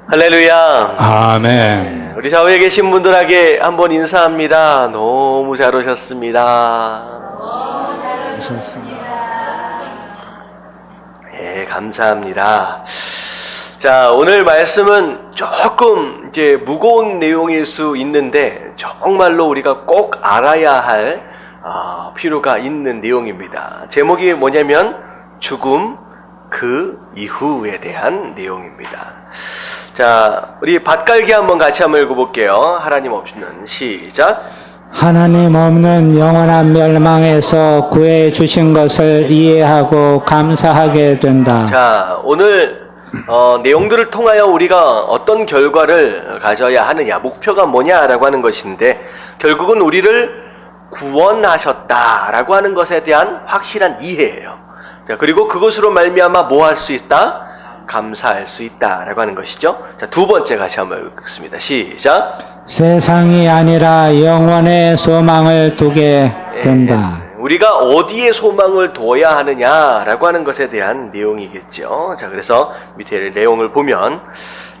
할렐루야. 아멘. 우리 좌우에 계신 분들에게 한번 인사합니다. 너무 잘 오셨습니다. 예, 감사합니다. 자, 오늘 말씀은 조금 이제 무거운 내용일 수 있는데 정말로 우리가 꼭 알아야 할 필요가 있는 내용입니다. 제목이 뭐냐면 죽음 그 이후에 대한 내용입니다. 자, 우리 밭갈기 한번 같이 한번 읽어볼게요. 하나님 없이는 시작. 하나님 없는 영원한 멸망에서 구해 주신 것을 이해하고 감사하게 된다. 자, 오늘 내용들을 통하여 우리가 어떤 결과를 가져야 하느냐, 목표가 뭐냐라고 하는 것인데, 결국은 우리를 구원하셨다라고 하는 것에 대한 확실한 이해예요. 자, 그리고 그것으로 말미암아 뭐 할 수 있다? 감사할 수 있다라고 하는 것이죠. 자, 두 번째 같이 한번 읽겠습니다. 시작. 세상이 아니라 영원의 소망을 두게 된다. 우리가 어디에 소망을 둬야 하느냐라고 하는 것에 대한 내용이겠죠. 자, 그래서 밑에 내용을 보면,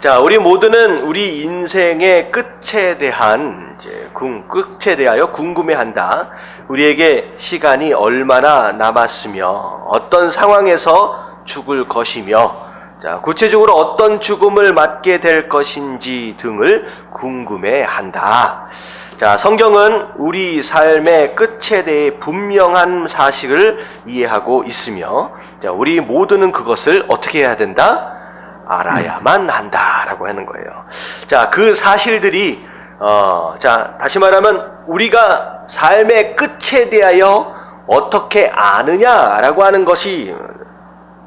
자, 우리 모두는 우리 인생의 끝에 대하여 궁금해한다. 우리에게 시간이 얼마나 남았으며 어떤 상황에서 죽을 것이며, 자, 구체적으로 어떤 죽음을 맞게 될 것인지 등을 궁금해한다. 자, 성경은 우리 삶의 끝에 대해 분명한 사실을 이해하고 있으며, 자, 우리 모두는 그것을 어떻게 해야 된다? 알아야만 한다라고 하는 거예요. 자, 그 사실들이 자, 다시 말하면 우리가 삶의 끝에 대하여 어떻게 아느냐라고 하는 것이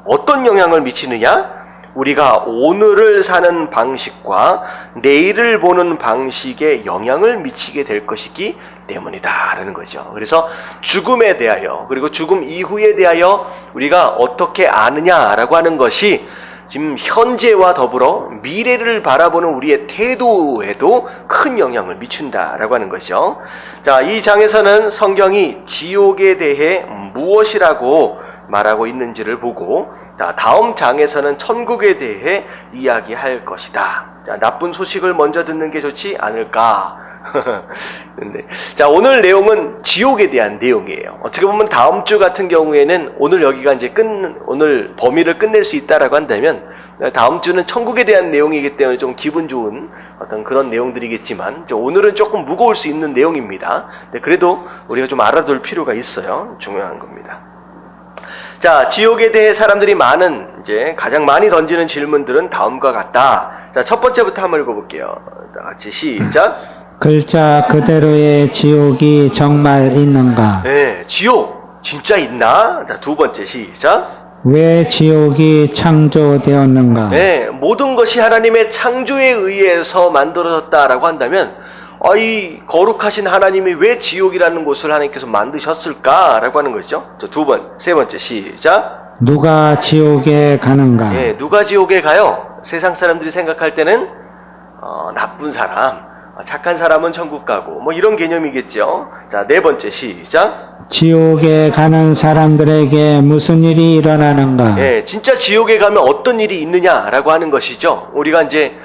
어떤 영향을 미치느냐? 우리가 오늘을 사는 방식과 내일을 보는 방식에 영향을 미치게 될 것이기 때문이다라는 거죠. 그래서 죽음에 대하여, 그리고 죽음 이후에 대하여 우리가 어떻게 아느냐라고 하는 것이 지금 현재와 더불어 미래를 바라보는 우리의 태도에도 큰 영향을 미친다라고 하는 거죠. 자, 이 장에서는 성경이 지옥에 대해 무엇이라고 말하고 있는지를 보고, 자, 다음 장에서는 천국에 대해 이야기할 것이다. 자, 나쁜 소식을 먼저 듣는 게 좋지 않을까? 근데, 자, 오늘 내용은 지옥에 대한 내용이에요. 어떻게 보면 다음 주 같은 경우에는 오늘 여기가 이제 오늘 범위를 끝낼 수 있다라고 한다면, 다음 주는 천국에 대한 내용이기 때문에 좀 기분 좋은 어떤 그런 내용들이겠지만, 오늘은 조금 무거울 수 있는 내용입니다. 근데 그래도 우리가 좀 알아둘 필요가 있어요. 중요한 겁니다. 자, 지옥에 대해 사람들이 가장 많이 던지는 질문들은 다음과 같다. 자, 첫 번째부터 한번 읽어볼게요. 다 같이 시작. 글자 그대로의 지옥이 정말 있는가? 네, 지옥 진짜 있나? 자, 두 번째 시작. 왜 지옥이 창조되었는가? 네, 모든 것이 하나님의 창조에 의해서 만들어졌다라고 한다면, 이 거룩하신 하나님이 왜 지옥이라는 곳을 하나님께서 만드셨을까라고 하는 거죠. 세 번째 시작. 누가 지옥에 가는가? 네, 누가 지옥에 가요? 세상 사람들이 생각할 때는 나쁜 사람, 착한 사람은 천국 가고 뭐 이런 개념이겠죠. 자, 네 번째 시작. 지옥에 가는 사람들에게 무슨 일이 일어나는가? 네, 진짜 지옥에 가면 어떤 일이 있느냐라고 하는 것이죠. 우리가 이제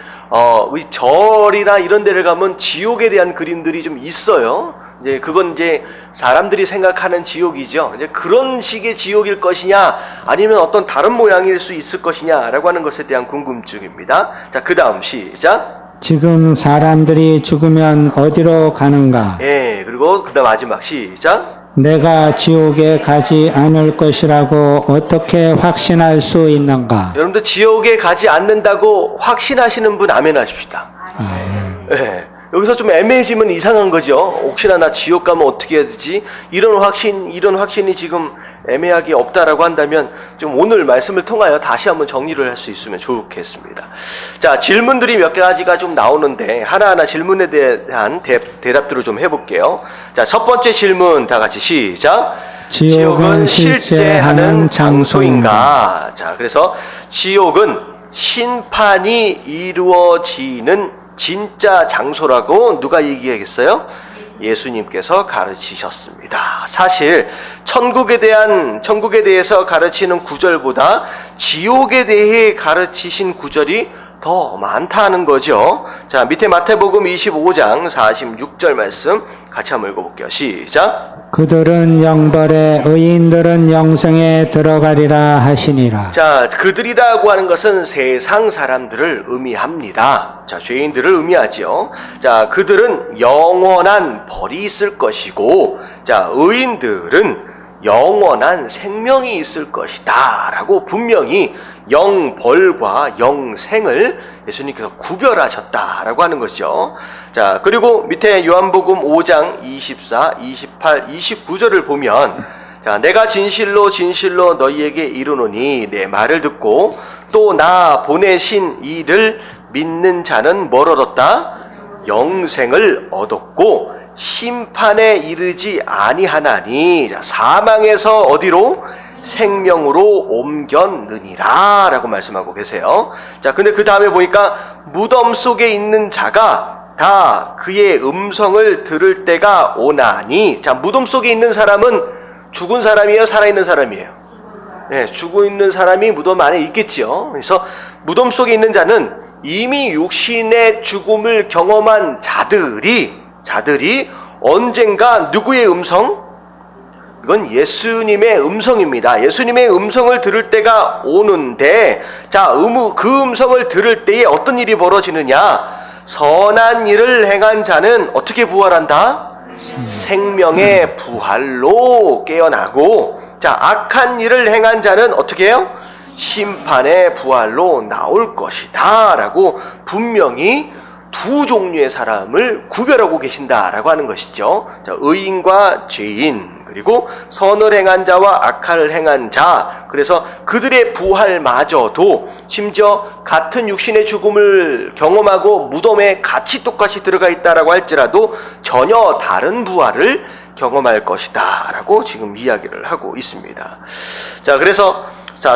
우리 절이나 이런 데를 가면 지옥에 대한 그림들이 좀 있어요. 이제 그건 이제 사람들이 생각하는 지옥이죠. 이제 그런 식의 지옥일 것이냐, 아니면 어떤 다른 모양일 수 있을 것이냐라고 하는 것에 대한 궁금증입니다. 자, 그 다음 시작. 지금 사람들이 죽으면 어디로 가는가? 예, 그리고 그 다음 마지막 시작. 내가 지옥에 가지 않을 것이라고 어떻게 확신할 수 있는가? 여러분들 지옥에 가지 않는다고 확신하시는 분 아멘 하십시다. 예, 여기서 좀 애매해지면 이상한 거죠. 혹시나 나 지옥 가면 어떻게 해야 되지? 이런 확신이 지금 애매하게 없다라고 한다면 좀 오늘 말씀을 통하여 다시 한번 정리를 할 수 있으면 좋겠습니다. 자, 질문들이 몇 가지가 좀 나오는데 하나하나 질문에 대한 대답들을 좀 해볼게요. 자, 첫 번째 질문 다 같이 시작. 지옥은 실제 하는 장소인가? 자, 그래서 지옥은 심판이 이루어지는 진짜 장소라고 누가 얘기하겠어요? 예수님께서 가르치셨습니다. 사실 천국에 대해서 가르치는 구절보다 지옥에 대해 가르치신 구절이 더 많다는 거죠. 자, 밑에 마태복음 25장 46절 말씀 같이 한번 읽어볼게요. 시작. 그들은 영벌에 의인들은 영생에 들어가리라 하시니라. 자, 그들이라고 하는 것은 세상 사람들을 의미합니다. 자, 죄인들을 의미하지요. 자, 그들은 영원한 벌이 있을 것이고, 자, 의인들은 영원한 생명이 있을 것이다 라고 분명히 영벌과 영생을 예수님께서 구별하셨다라고 하는 것이죠. 자, 그리고 밑에 요한복음 5장 24, 28, 29절을 보면, 자, 내가 진실로 진실로 너희에게 이르노니 내 말을 듣고 또 나 보내신 이를 믿는 자는 뭘 얻었다? 영생을 얻었고 심판에 이르지 아니하나니, 사망에서 어디로? 생명으로 옮겼느니라 라고 말씀하고 계세요. 자, 근데 그 다음에 보니까 무덤 속에 있는 자가 다 그의 음성을 들을 때가 오나니, 자, 무덤 속에 있는 사람은 죽은 사람이에요? 살아있는 사람이에요? 네, 죽어 있는 사람이 무덤 안에 있겠지요. 그래서 무덤 속에 있는 자는 이미 육신의 죽음을 경험한 자들이 언젠가 누구의 음성? 이건 예수님의 음성입니다. 예수님의 음성을 들을 때가 오는데, 자, 그 음성을 들을 때에 어떤 일이 벌어지느냐? 선한 일을 행한 자는 어떻게 부활한다? 생명의 부활로 깨어나고, 자, 악한 일을 행한 자는 어떻게 해요? 심판의 부활로 나올 것이다 라고 분명히 두 종류의 사람을 구별하고 계신다라고 하는 것이죠. 자, 의인과 죄인, 그리고 선을 행한 자와 악을 행한 자, 그래서 그들의 부활마저도 심지어 같은 육신의 죽음을 경험하고 무덤에 같이 똑같이 들어가 있다라고 할지라도 전혀 다른 부활을 경험할 것이다 라고 지금 이야기를 하고 있습니다. 자, 그래서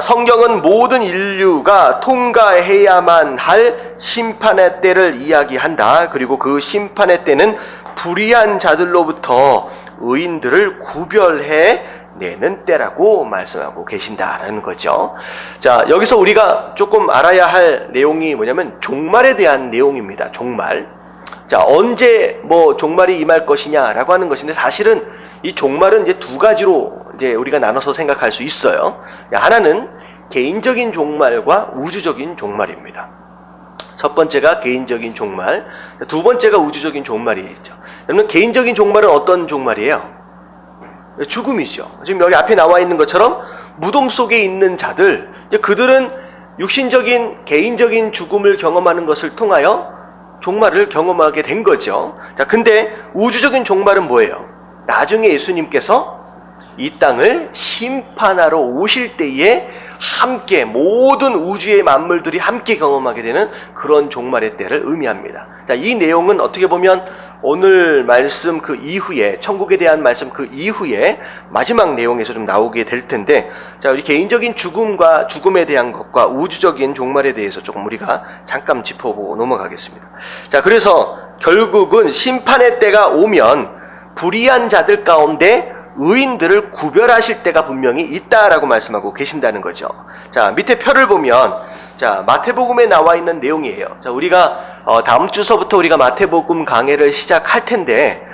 성경은 모든 인류가 통과해야만 할 심판의 때를 이야기한다. 그리고 그 심판의 때는 불의한 자들로부터 의인들을 구별해 내는 때라고 말씀하고 계신다라는 거죠. 자, 여기서 우리가 조금 알아야 할 내용이 뭐냐면 종말에 대한 내용입니다. 종말. 자, 언제 종말이 임할 것이냐라고 하는 것인데, 사실은 이 종말은 이제 두 가지로 이제 우리가 나눠서 생각할 수 있어요. 하나는 개인적인 종말과 우주적인 종말입니다. 첫 번째가 개인적인 종말, 두 번째가 우주적인 종말이죠. 그러면 개인적인 종말은 어떤 종말이에요? 죽음이죠. 지금 여기 앞에 나와 있는 것처럼 무덤 속에 있는 자들, 그들은 육신적인 개인적인 죽음을 경험하는 것을 통하여 종말을 경험하게 된 거죠. 자, 근데 우주적인 종말은 뭐예요? 나중에 예수님께서 이 땅을 심판하러 오실 때에 함께 모든 우주의 만물들이 함께 경험하게 되는 그런 종말의 때를 의미합니다. 자, 이 내용은 어떻게 보면 오늘 말씀 그 이후에, 천국에 대한 말씀 그 이후에 마지막 내용에서 좀 나오게 될 텐데, 자, 우리 개인적인 죽음과 죽음에 대한 것과 우주적인 종말에 대해서 조금 우리가 잠깐 짚어보고 넘어가겠습니다. 자, 그래서 결국은 심판의 때가 오면 불의한 자들 가운데 의인들을 구별하실 때가 분명히 있다라고 말씀하고 계신다는 거죠. 자, 밑에 표를 보면, 자, 마태복음에 나와 있는 내용이에요. 자, 우리가 다음 주서부터 우리가 마태복음 강해를 시작할 텐데,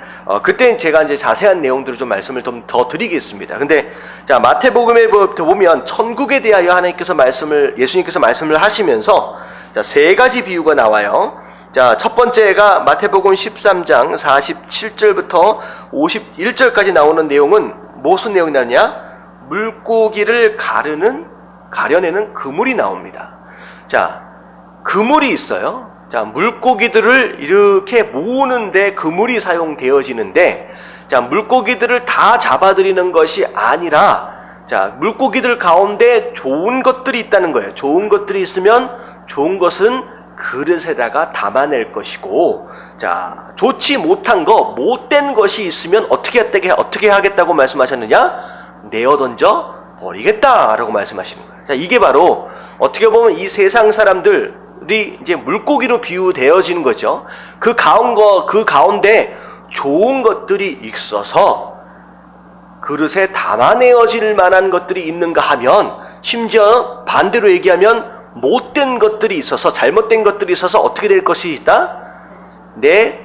그때 제가 이제 자세한 내용들을 좀 말씀을 좀 더 드리겠습니다. 근데 자, 마태복음에 보면 천국에 대하여 예수님께서 말씀을 하시면서, 자, 세 가지 비유가 나와요. 자, 첫 번째가 마태복음 13장 47절부터 51절까지 나오는 내용은 무슨 내용이 나오냐? 물고기를 가려내는 그물이 나옵니다. 자, 그물이 있어요. 자, 물고기들을 이렇게 모으는데 그물이 사용되어지는데, 자, 물고기들을 다 잡아들이는 것이 아니라, 자, 물고기들 가운데 좋은 것들이 있다는 거예요. 좋은 것들이 있으면 좋은 것은 그릇에다가 담아낼 것이고, 자, 좋지 못한 거, 못된 것이 있으면 어떻게 하겠다고 말씀하셨느냐? 내어 던져 버리겠다라고 말씀하시는 거예요. 자, 이게 바로 어떻게 보면 이 세상 사람들이 이제 물고기로 비유되어지는 거죠. 그 가운데 좋은 것들이 있어서 그릇에 담아내어질 만한 것들이 있는가 하면, 심지어 반대로 얘기하면 못된 것들이 있어서, 잘못된 것들이 있어서 어떻게 될 것이 있다?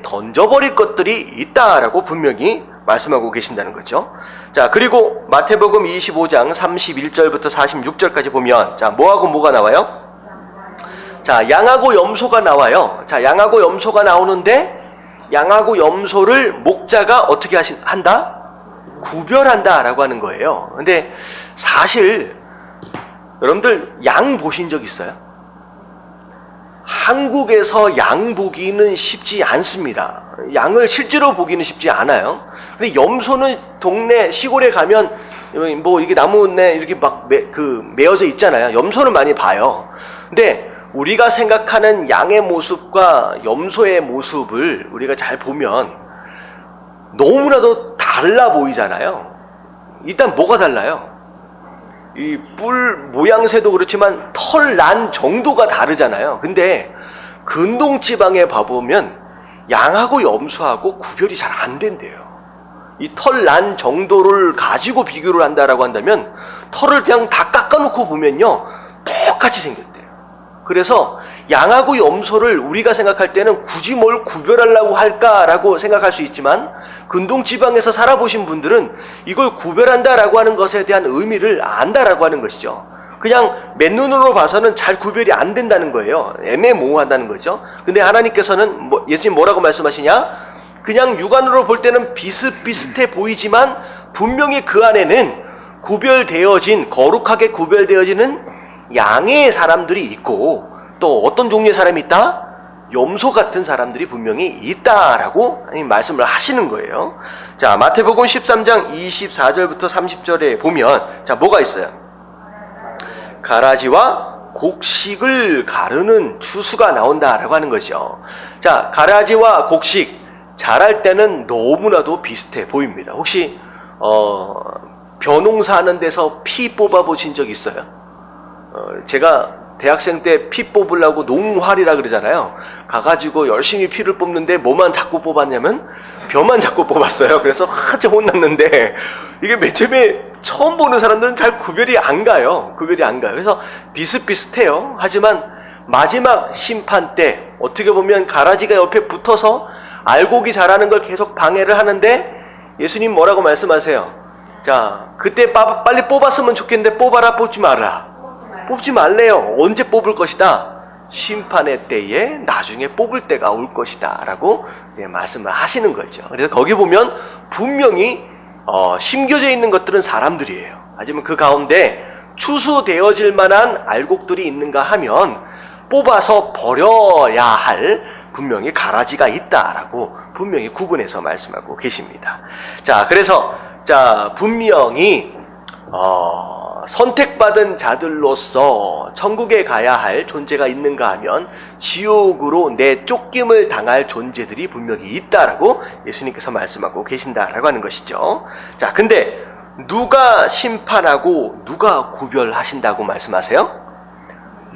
던져버릴 것들이 있다라고 분명히 말씀하고 계신다는 거죠. 자, 그리고 마태복음 25장 31절부터 46절까지 보면, 자, 뭐하고 뭐가 나와요? 자, 양하고 염소가 나와요. 자, 양하고 염소가 나오는데, 양하고 염소를 목자가 어떻게 한다? 구별한다라고 하는 거예요. 근데 사실 여러분들 양 보신 적 있어요? 한국에서 양 보기는 쉽지 않습니다. 양을 실제로 보기는 쉽지 않아요. 근데 염소는 동네 시골에 가면 뭐 이게 나무에 이렇게 막 메어져 있잖아요. 염소는 많이 봐요. 근데 우리가 생각하는 양의 모습과 염소의 모습을 우리가 잘 보면 너무나도 달라 보이잖아요. 일단 뭐가 달라요? 이 뿔 모양새도 그렇지만 털 난 정도가 다르잖아요. 근데 근동지방에 봐보면 양하고 염소하고 구별이 잘 안 된대요. 이 털 난 정도를 가지고 비교를 한다라고 한다면 털을 그냥 다 깎아놓고 보면요 똑같이 생겼대요. 그래서 양하고 염소를 우리가 생각할 때는 굳이 뭘 구별하려고 할까라고 생각할 수 있지만, 근동지방에서 살아보신 분들은 이걸 구별한다라고 하는 것에 대한 의미를 안다라고 하는 것이죠. 그냥 맨눈으로 봐서는 잘 구별이 안 된다는 거예요. 애매모호하다는 거죠. 근데 하나님께서는 예수님 뭐라고 말씀하시냐? 그냥 육안으로 볼 때는 비슷비슷해 보이지만 분명히 그 안에는 구별되어진, 거룩하게 구별되어지는 양의 사람들이 있고, 또 어떤 종류의 사람이 있다? 염소 같은 사람들이 분명히 있다라고 말씀을 하시는 거예요. 자, 마태복음 13장 24절부터 30절에 보면, 자, 뭐가 있어요? 가라지와 곡식을 가르는 추수가 나온다라고 하는 거죠. 자, 가라지와 곡식 자랄 때는 너무나도 비슷해 보입니다. 혹시 벼농사 하는 데서 피 뽑아 보신 적 있어요? 제가 대학생 때 피 뽑으려고 농활이라 그러잖아요. 가가지고 열심히 피를 뽑는데 뭐만 자꾸 뽑았냐면 벼만 자꾸 뽑았어요. 그래서 한참 혼났는데, 이게 맨 처음에 처음 보는 사람들은 잘 구별이 안 가요. 그래서 비슷비슷해요. 하지만 마지막 심판 때 어떻게 보면 가라지가 옆에 붙어서 알곡이 자라는 걸 계속 방해를 하는데, 예수님 뭐라고 말씀하세요? 자, 그때 빨리 뽑았으면 좋겠는데 뽑아라, 뽑지 마라. 뽑지 말래요. 언제 뽑을 것이다? 심판의 때에 나중에 뽑을 때가 올 것이다 라고 말씀을 하시는 거죠. 그래서 거기 보면 분명히 심겨져 있는 것들은 사람들이에요. 하지만 그 가운데 추수되어질 만한 알곡들이 있는가 하면 뽑아서 버려야 할 분명히 가라지가 있다라고 분명히 구분해서 말씀하고 계십니다. 자, 그래서 분명히 선택받은 자들로서 천국에 가야 할 존재가 있는가 하면 지옥으로 내쫓김을 당할 존재들이 분명히 있다라고 예수님께서 말씀하고 계신다라고 하는 것이죠. 자, 근데 누가 심판하고 누가 구별하신다고 말씀하세요?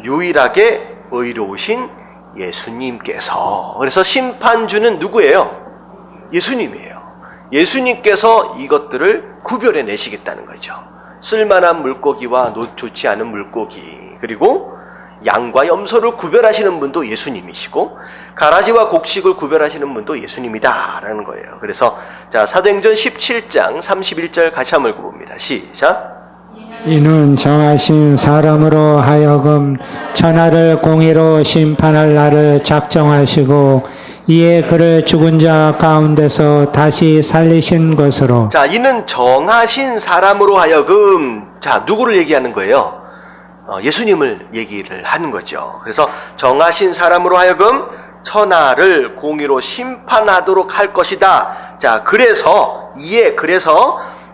유일하게 의로우신 예수님께서. 그래서 심판주는 누구예요? 예수님이에요. 예수님께서 이것들을 구별해 내시겠다는 거죠. 쓸만한 물고기와 좋지 않은 물고기, 그리고 양과 염소를 구별하시는 분도 예수님이시고 가라지와 곡식을 구별하시는 분도 예수님이다라는 거예요. 그래서 자, 사도행전 17장 31절 같이 한번 읽어봅니다. 시작. 이는 정하신 사람으로 하여금 천하를 공의로 심판할 날을 작정하시고 이에 그를 죽은 자 가운데서 다시 살리신 것으로. 자, 이는 정하신 사람으로 하여금, 자, 누구를 얘기하는 거예요? 예수님을 얘기를 하는 거죠. 그래서 정하신 사람으로 하여금 천하를 공의로 심판하도록 할 것이다. 자, 그래서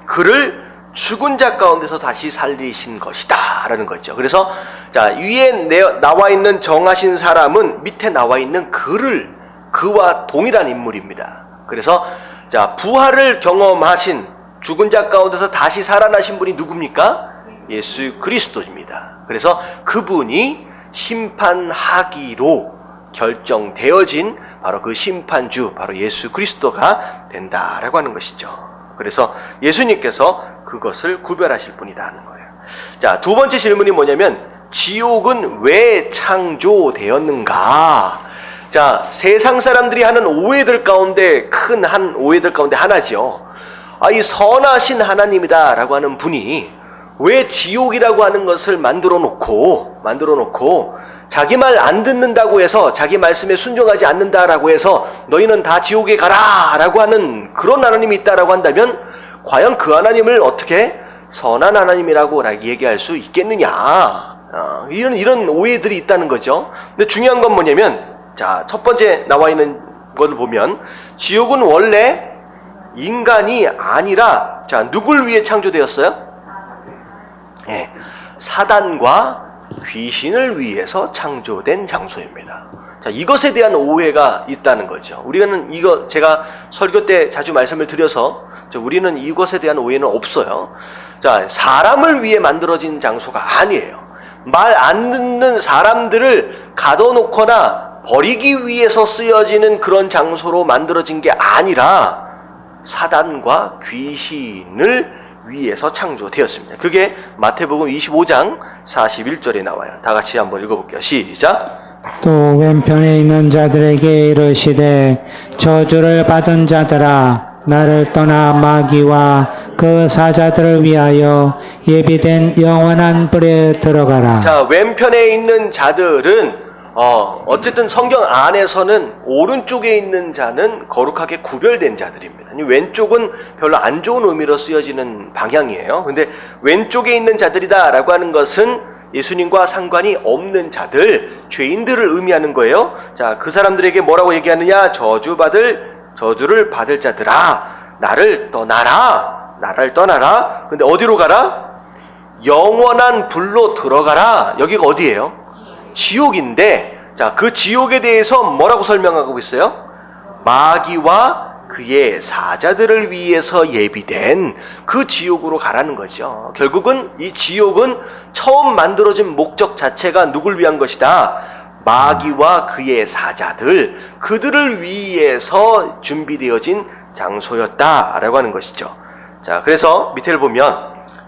그를 죽은 자 가운데서 다시 살리신 것이다 라는 거죠. 그래서 자, 위에 나와 있는 정하신 사람은 밑에 나와 있는 그와 동일한 인물입니다. 그래서 자, 부활을 경험하신 죽은 자 가운데서 다시 살아나신 분이 누굽니까? 예수 그리스도입니다. 그래서 그분이 심판하기로 결정되어진 바로 그 심판주, 바로 예수 그리스도가 된다라고 하는 것이죠. 그래서 예수님께서 그것을 구별하실 분이다 하는 거예요. 자, 두 번째 질문이 뭐냐면 지옥은 왜 창조되었는가? 자, 세상 사람들이 하는 오해들 가운데 큰 한 오해들 가운데 하나죠. 이 선하신 하나님이다라고 하는 분이 왜 지옥이라고 하는 것을 만들어 놓고 자기 말 안 듣는다고 해서, 자기 말씀에 순종하지 않는다라고 해서 너희는 다 지옥에 가라라고 하는 그런 하나님이 있다라고 한다면 과연 그 하나님을 어떻게 선한 하나님이라고 얘기할 수 있겠느냐? 이런 오해들이 있다는 거죠. 근데 중요한 건 뭐냐면, 자, 첫 번째 나와 있는 것을 보면 지옥은 원래 인간이 아니라, 자, 누굴 위해 창조되었어요? 네, 사단과 귀신을 위해서 창조된 장소입니다. 자, 이것에 대한 오해가 있다는 거죠. 우리는 이거 제가 설교 때 자주 말씀을 드려서 우리는 이것에 대한 오해는 없어요. 자, 사람을 위해 만들어진 장소가 아니에요. 말 안 듣는 사람들을 가둬놓거나 버리기 위해서 쓰여지는 그런 장소로 만들어진 게 아니라 사단과 귀신을 위해서 창조되었습니다. 그게 마태복음 25장 41절에 나와요. 다 같이 한번 읽어볼게요. 시작. 또 왼편에 있는 자들에게 이르시되 저주를 받은 자들아 나를 떠나 마귀와 그 사자들을 위하여 예비된 영원한 불에 들어가라. 자, 왼편에 있는 자들은 어쨌든 성경 안에서는 오른쪽에 있는 자는 거룩하게 구별된 자들입니다. 왼쪽은 별로 안 좋은 의미로 쓰여지는 방향이에요. 근데 왼쪽에 있는 자들이다라고 하는 것은 예수님과 상관이 없는 자들, 죄인들을 의미하는 거예요. 자, 그 사람들에게 뭐라고 얘기하느냐? 저주를 받을 자들아, 나를 떠나라. 근데 어디로 가라? 영원한 불로 들어가라. 여기가 어디예요? 지옥인데, 자, 그 지옥에 대해서 뭐라고 설명하고 있어요? 마귀와 그의 사자들을 위해서 예비된 그 지옥으로 가라는 거죠. 결국은 이 지옥은 처음 만들어진 목적 자체가 누굴 위한 것이다? 마귀와 그의 사자들, 그들을 위해서 준비되어진 장소였다라고 하는 것이죠. 자, 그래서 밑에를 보면,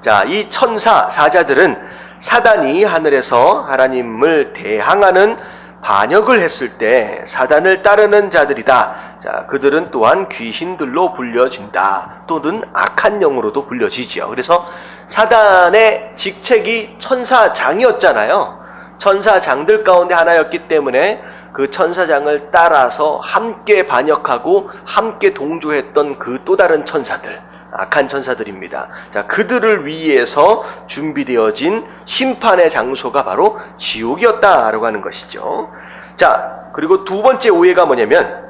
자, 이 천사, 사자들은 사단이 하늘에서 하나님을 대항하는 반역을 했을 때 사단을 따르는 자들이다. 자, 그들은 또한 귀신들로 불려진다. 또는 악한 영으로도 불려지지요. 그래서 사단의 직책이 천사장이었잖아요. 천사장들 가운데 하나였기 때문에 그 천사장을 따라서 함께 반역하고 함께 동조했던 그 또 다른 천사들, 악한 천사들입니다. 자, 그들을 위해서 준비되어진 심판의 장소가 바로 지옥이었다라고 하는 것이죠. 자, 그리고 두 번째 오해가 뭐냐면,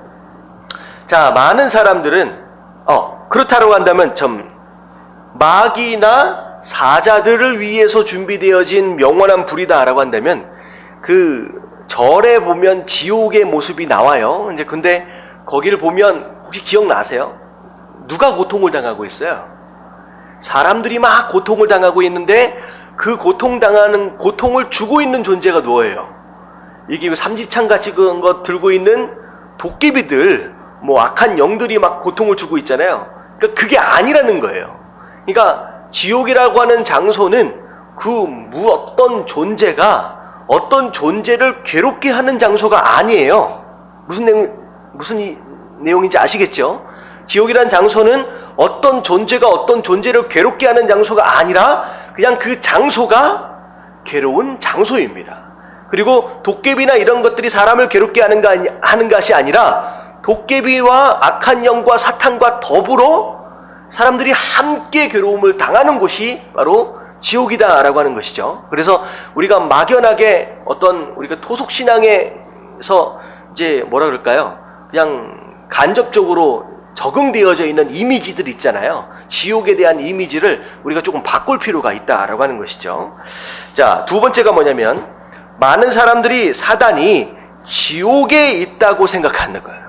자, 많은 사람들은 그렇다고 한다면 마귀나 사자들을 위해서 준비되어진 영원한 불이다라고 한다면 그 절에 보면 지옥의 모습이 나와요. 근데 거기를 보면 혹시 기억나세요? 누가 고통을 당하고 있어요? 사람들이 막 고통을 당하고 있는데 그 고통을 주고 있는 존재가 누구예요? 이게 삼지창 같이 그런 거 들고 있는 도깨비들, 악한 영들이 막 고통을 주고 있잖아요. 그러니까 그게 아니라는 거예요. 그러니까 지옥이라고 하는 장소는 어떤 존재가 어떤 존재를 괴롭게 하는 장소가 아니에요. 무슨 내용인지 아시겠죠? 지옥이라는 장소는 어떤 존재가 어떤 존재를 괴롭게 하는 장소가 아니라 그냥 그 장소가 괴로운 장소입니다. 그리고 도깨비나 이런 것들이 사람을 괴롭게 하는 것이 아니라 도깨비와 악한 영과 사탄과 더불어 사람들이 함께 괴로움을 당하는 곳이 바로 지옥이다라고 하는 것이죠. 그래서 우리가 막연하게 우리가 토속신앙에서 이제 그냥 간접적으로 적응되어져 있는 이미지들 있잖아요. 지옥에 대한 이미지를 우리가 조금 바꿀 필요가 있다라고 하는 것이죠. 자, 두 번째가 뭐냐면 많은 사람들이 사단이 지옥에 있다고 생각하는 거예요.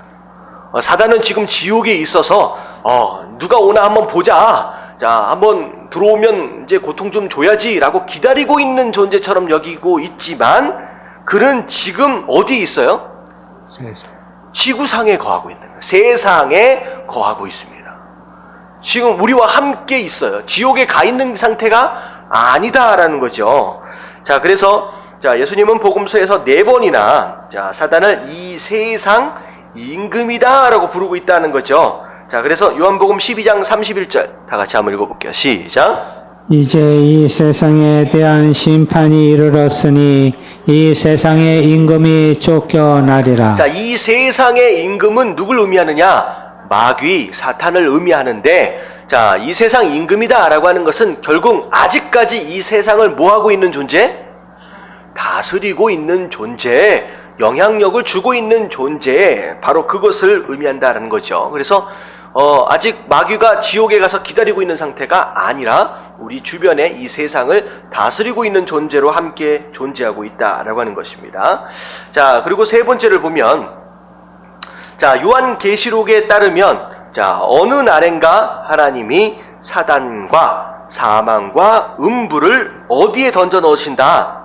사단은 지금 지옥에 있어서 누가 오나 한번 보자. 자, 한번 들어오면 이제 고통 좀 줘야지라고 기다리고 있는 존재처럼 여기고 있지만 그는 지금 어디에 있어요? 지구상에 거하고 있는 거예요. 세상에 거하고 있습니다. 지금 우리와 함께 있어요. 지옥에 가 있는 상태가 아니다라는 거죠. 자, 그래서 자, 예수님은 복음서에서 4번이나 자, 사단을 이 세상 임금이다 라고 부르고 있다는 거죠. 자, 그래서 요한복음 12장 31절 다 같이 한번 읽어볼게요. 시작. 이제 이 세상에 대한 심판이 이르렀으니 이 세상의 임금이 쫓겨나리라. 자, 이 세상의 임금은 누굴 의미하느냐? 마귀, 사탄을 의미하는데, 자, 이 세상 임금이다 라고 하는 것은 결국 아직까지 이 세상을 뭐하고 있는 존재? 다스리고 있는 존재, 영향력을 주고 있는 존재, 바로 그것을 의미한다는 거죠. 그래서 아직 마귀가 지옥에 가서 기다리고 있는 상태가 아니라 우리 주변에 이 세상을 다스리고 있는 존재로 함께 존재하고 있다라고 하는 것입니다. 자, 그리고 세 번째를 보면, 자, 요한계시록에 따르면, 자, 어느 날엔가 하나님이 사단과 사망과 음부를 어디에 던져 넣으신다?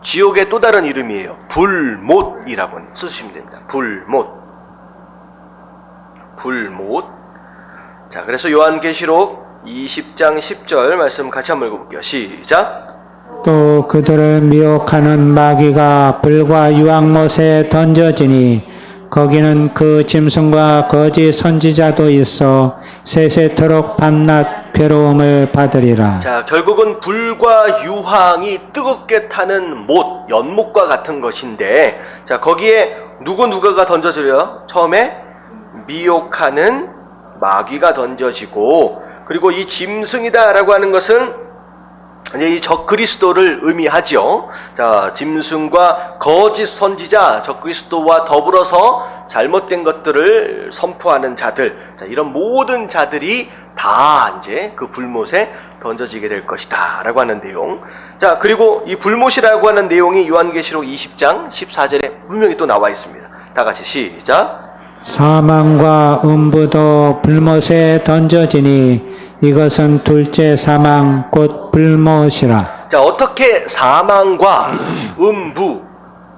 지옥의 또 다른 이름이에요. 불못이라고 쓰시면 됩니다. 불못. 자, 그래서 요한계시록 20장 10절 말씀 같이 한번 읽어볼게요. 시작. 또 그들을 미혹하는 마귀가 불과 유황못에 던져지니 거기는 그 짐승과 거짓 선지자도 있어 세세토록 밤낮 괴로움을 받으리라. 자, 결국은 불과 유황이 뜨겁게 타는 못, 연못과 같은 것인데, 자, 거기에 누가가 던져져요? 처음에 미혹하는 마귀가 던져지고, 그리고 이 짐승이다라고 하는 것은 이제 이 적그리스도를 의미하죠. 자, 짐승과 거짓 선지자, 적그리스도와 더불어서 잘못된 것들을 선포하는 자들, 자, 이런 모든 자들이 다 이제 그 불못에 던져지게 될 것이다 라고 하는 내용. 자, 그리고 이 불못이라고 하는 내용이 요한계시록 20장 14절에 분명히 또 나와 있습니다. 다 같이 시작. 사망과 음부도 불못에 던져지니 이것은 둘째 사망 곧 불못이라. 자, 어떻게 사망과 음부,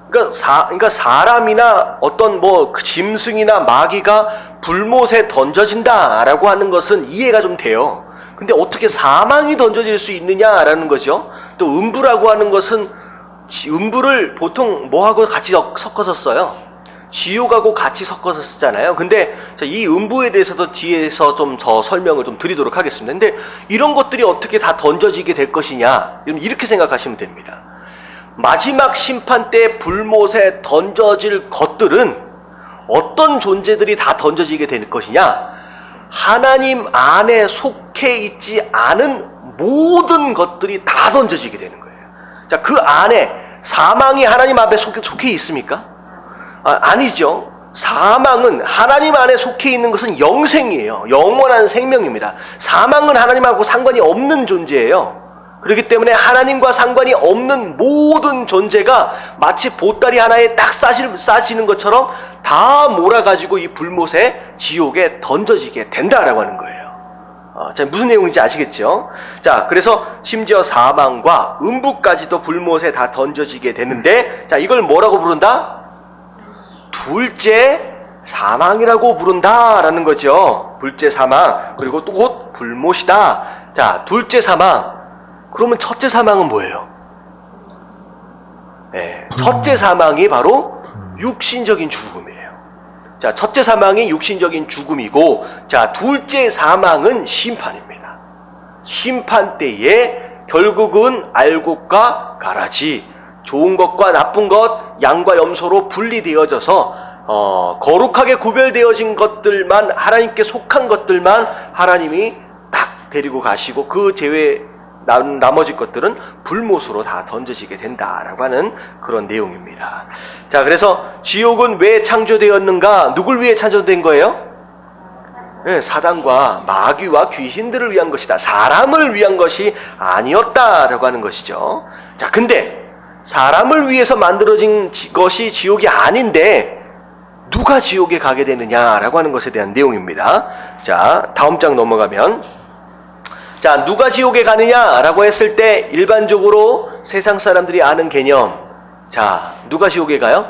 그러니까 사람이나 어떤 그 짐승이나 마귀가 불못에 던져진다라고 하는 것은 이해가 좀 돼요. 근데 어떻게 사망이 던져질 수 있느냐라는 거죠. 또 음부라고 하는 것은 음부를 보통 뭐하고 같이 섞어서 써요? 지옥하고 같이 섞어서 쓰잖아요. 근데 이 음부에 대해서도 뒤에서 좀 더 설명을 좀 드리도록 하겠습니다. 근데 이런 것들이 어떻게 다 던져지게 될 것이냐, 이렇게 생각하시면 됩니다. 마지막 심판 때 불못에 던져질 것들은 어떤 존재들이 다 던져지게 될 것이냐? 하나님 안에 속해 있지 않은 모든 것들이 다 던져지게 되는 거예요. 자, 그 안에 사망이 하나님 앞에 속해 있습니까? 아니죠. 사망은 하나님 안에 속해 있는 것은 영생이에요. 영원한 생명입니다. 사망은 하나님하고 상관이 없는 존재예요. 그렇기 때문에 하나님과 상관이 없는 모든 존재가 마치 보따리 하나에 딱 싸지는 것처럼 다 몰아가지고 이 불못에 지옥에 던져지게 된다라고 하는 거예요. 자, 무슨 내용인지 아시겠죠? 자, 그래서 심지어 사망과 음부까지도 불못에 다 던져지게 되는데, 자, 이걸 뭐라고 부른다? 둘째 사망이라고 부른다라는 거죠. 둘째 사망, 그리고 또 곧 불못이다. 자, 둘째 사망. 그러면 첫째 사망은 뭐예요? 네, 첫째 사망이 바로 육신적인 죽음이에요. 자, 첫째 사망이 육신적인 죽음이고, 자, 둘째 사망은 심판입니다. 심판 때에 결국은 알곡과 가라지, 좋은 것과 나쁜 것, 양과 염소로 분리되어져서 거룩하게 구별되어진 것들만, 하나님께 속한 것들만 하나님이 딱 데리고 가시고, 그 제외 나머지 것들은 불못으로 다 던져지게 된다라고 하는 그런 내용입니다. 자, 그래서 지옥은 왜 창조되었는가? 누굴 위해 창조된 거예요? 네, 사단과 마귀와 귀신들을 위한 것이다. 사람을 위한 것이 아니었다라고 하는 것이죠. 자, 근데 사람을 위해서 만들어진 것이 지옥이 아닌데 누가 지옥에 가게 되느냐라고 하는 것에 대한 내용입니다. 자, 다음 장 넘어가면, 자, 누가 지옥에 가느냐라고 했을 때 일반적으로 세상 사람들이 아는 개념, 자, 누가 지옥에 가요?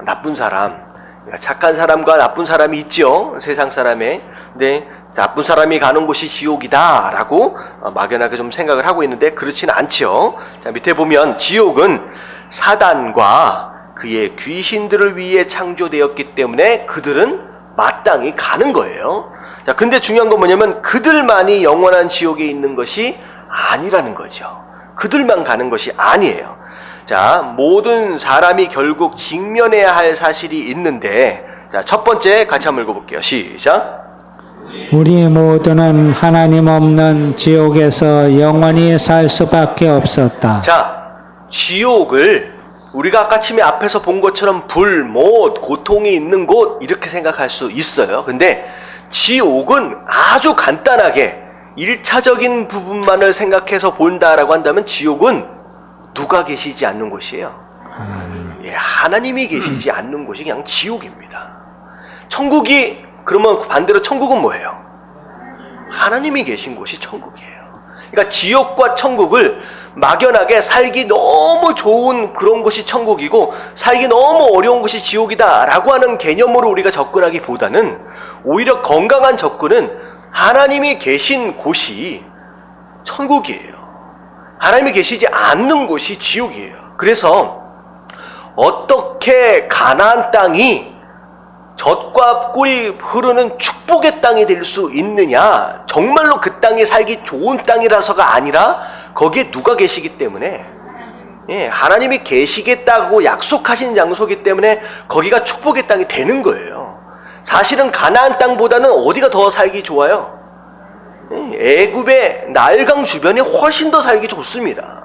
나쁜 사람. 착한 사람과 나쁜 사람이 있죠, 세상 사람에. 근데 나쁜 사람이 가는 곳이 지옥이다라고 막연하게 좀 생각을 하고 있는데 그렇지는 않지요. 자, 밑에 보면 지옥은 사단과 그의 귀신들을 위해 창조되었기 때문에 그들은 마땅히 가는 거예요. 자, 근데 중요한 건 뭐냐면 그들만이 영원한 지옥에 있는 것이 아니라는 거죠. 그들만 가는 것이 아니에요. 자, 모든 사람이 결국 직면해야 할 사실이 있는데, 자, 첫 번째 같이 한번 읽어볼게요. 시작. 우리 모두는 하나님 없는 지옥에서 영원히 살 수밖에 없었다. 자, 지옥을 우리가 아까 처음에 앞에서 본 것처럼 불, 못, 고통이 있는 곳 이렇게 생각할 수 있어요. 근데 지옥은 아주 간단하게 1차적인 부분만을 생각해서 본다라고 한다면 지옥은 누가 계시지 않는 곳이에요. 예, 하나님이 계시지 않는 곳이 그냥 지옥입니다. 천국이 그러면 반대로 천국은 뭐예요? 하나님이 계신 곳이 천국이에요. 그러니까 지옥과 천국을 막연하게 살기 너무 좋은 그런 곳이 천국이고 살기 너무 어려운 곳이 지옥이다라고 하는 개념으로 우리가 접근하기보다는 오히려 건강한 접근은 하나님이 계신 곳이 천국이에요. 하나님이 계시지 않는 곳이 지옥이에요. 그래서 어떻게 가나안 땅이 젖과 꿀이 흐르는 축복의 땅이 될 수 있느냐, 정말로 그 땅이 살기 좋은 땅이라서가 아니라 거기에 누가 계시기 때문에, 예, 하나님이 계시겠다고 약속하신 장소이기 때문에 거기가 축복의 땅이 되는 거예요. 사실은 가나안 땅보다는 어디가 더 살기 좋아요? 애굽의 나일강 주변이 훨씬 더 살기 좋습니다.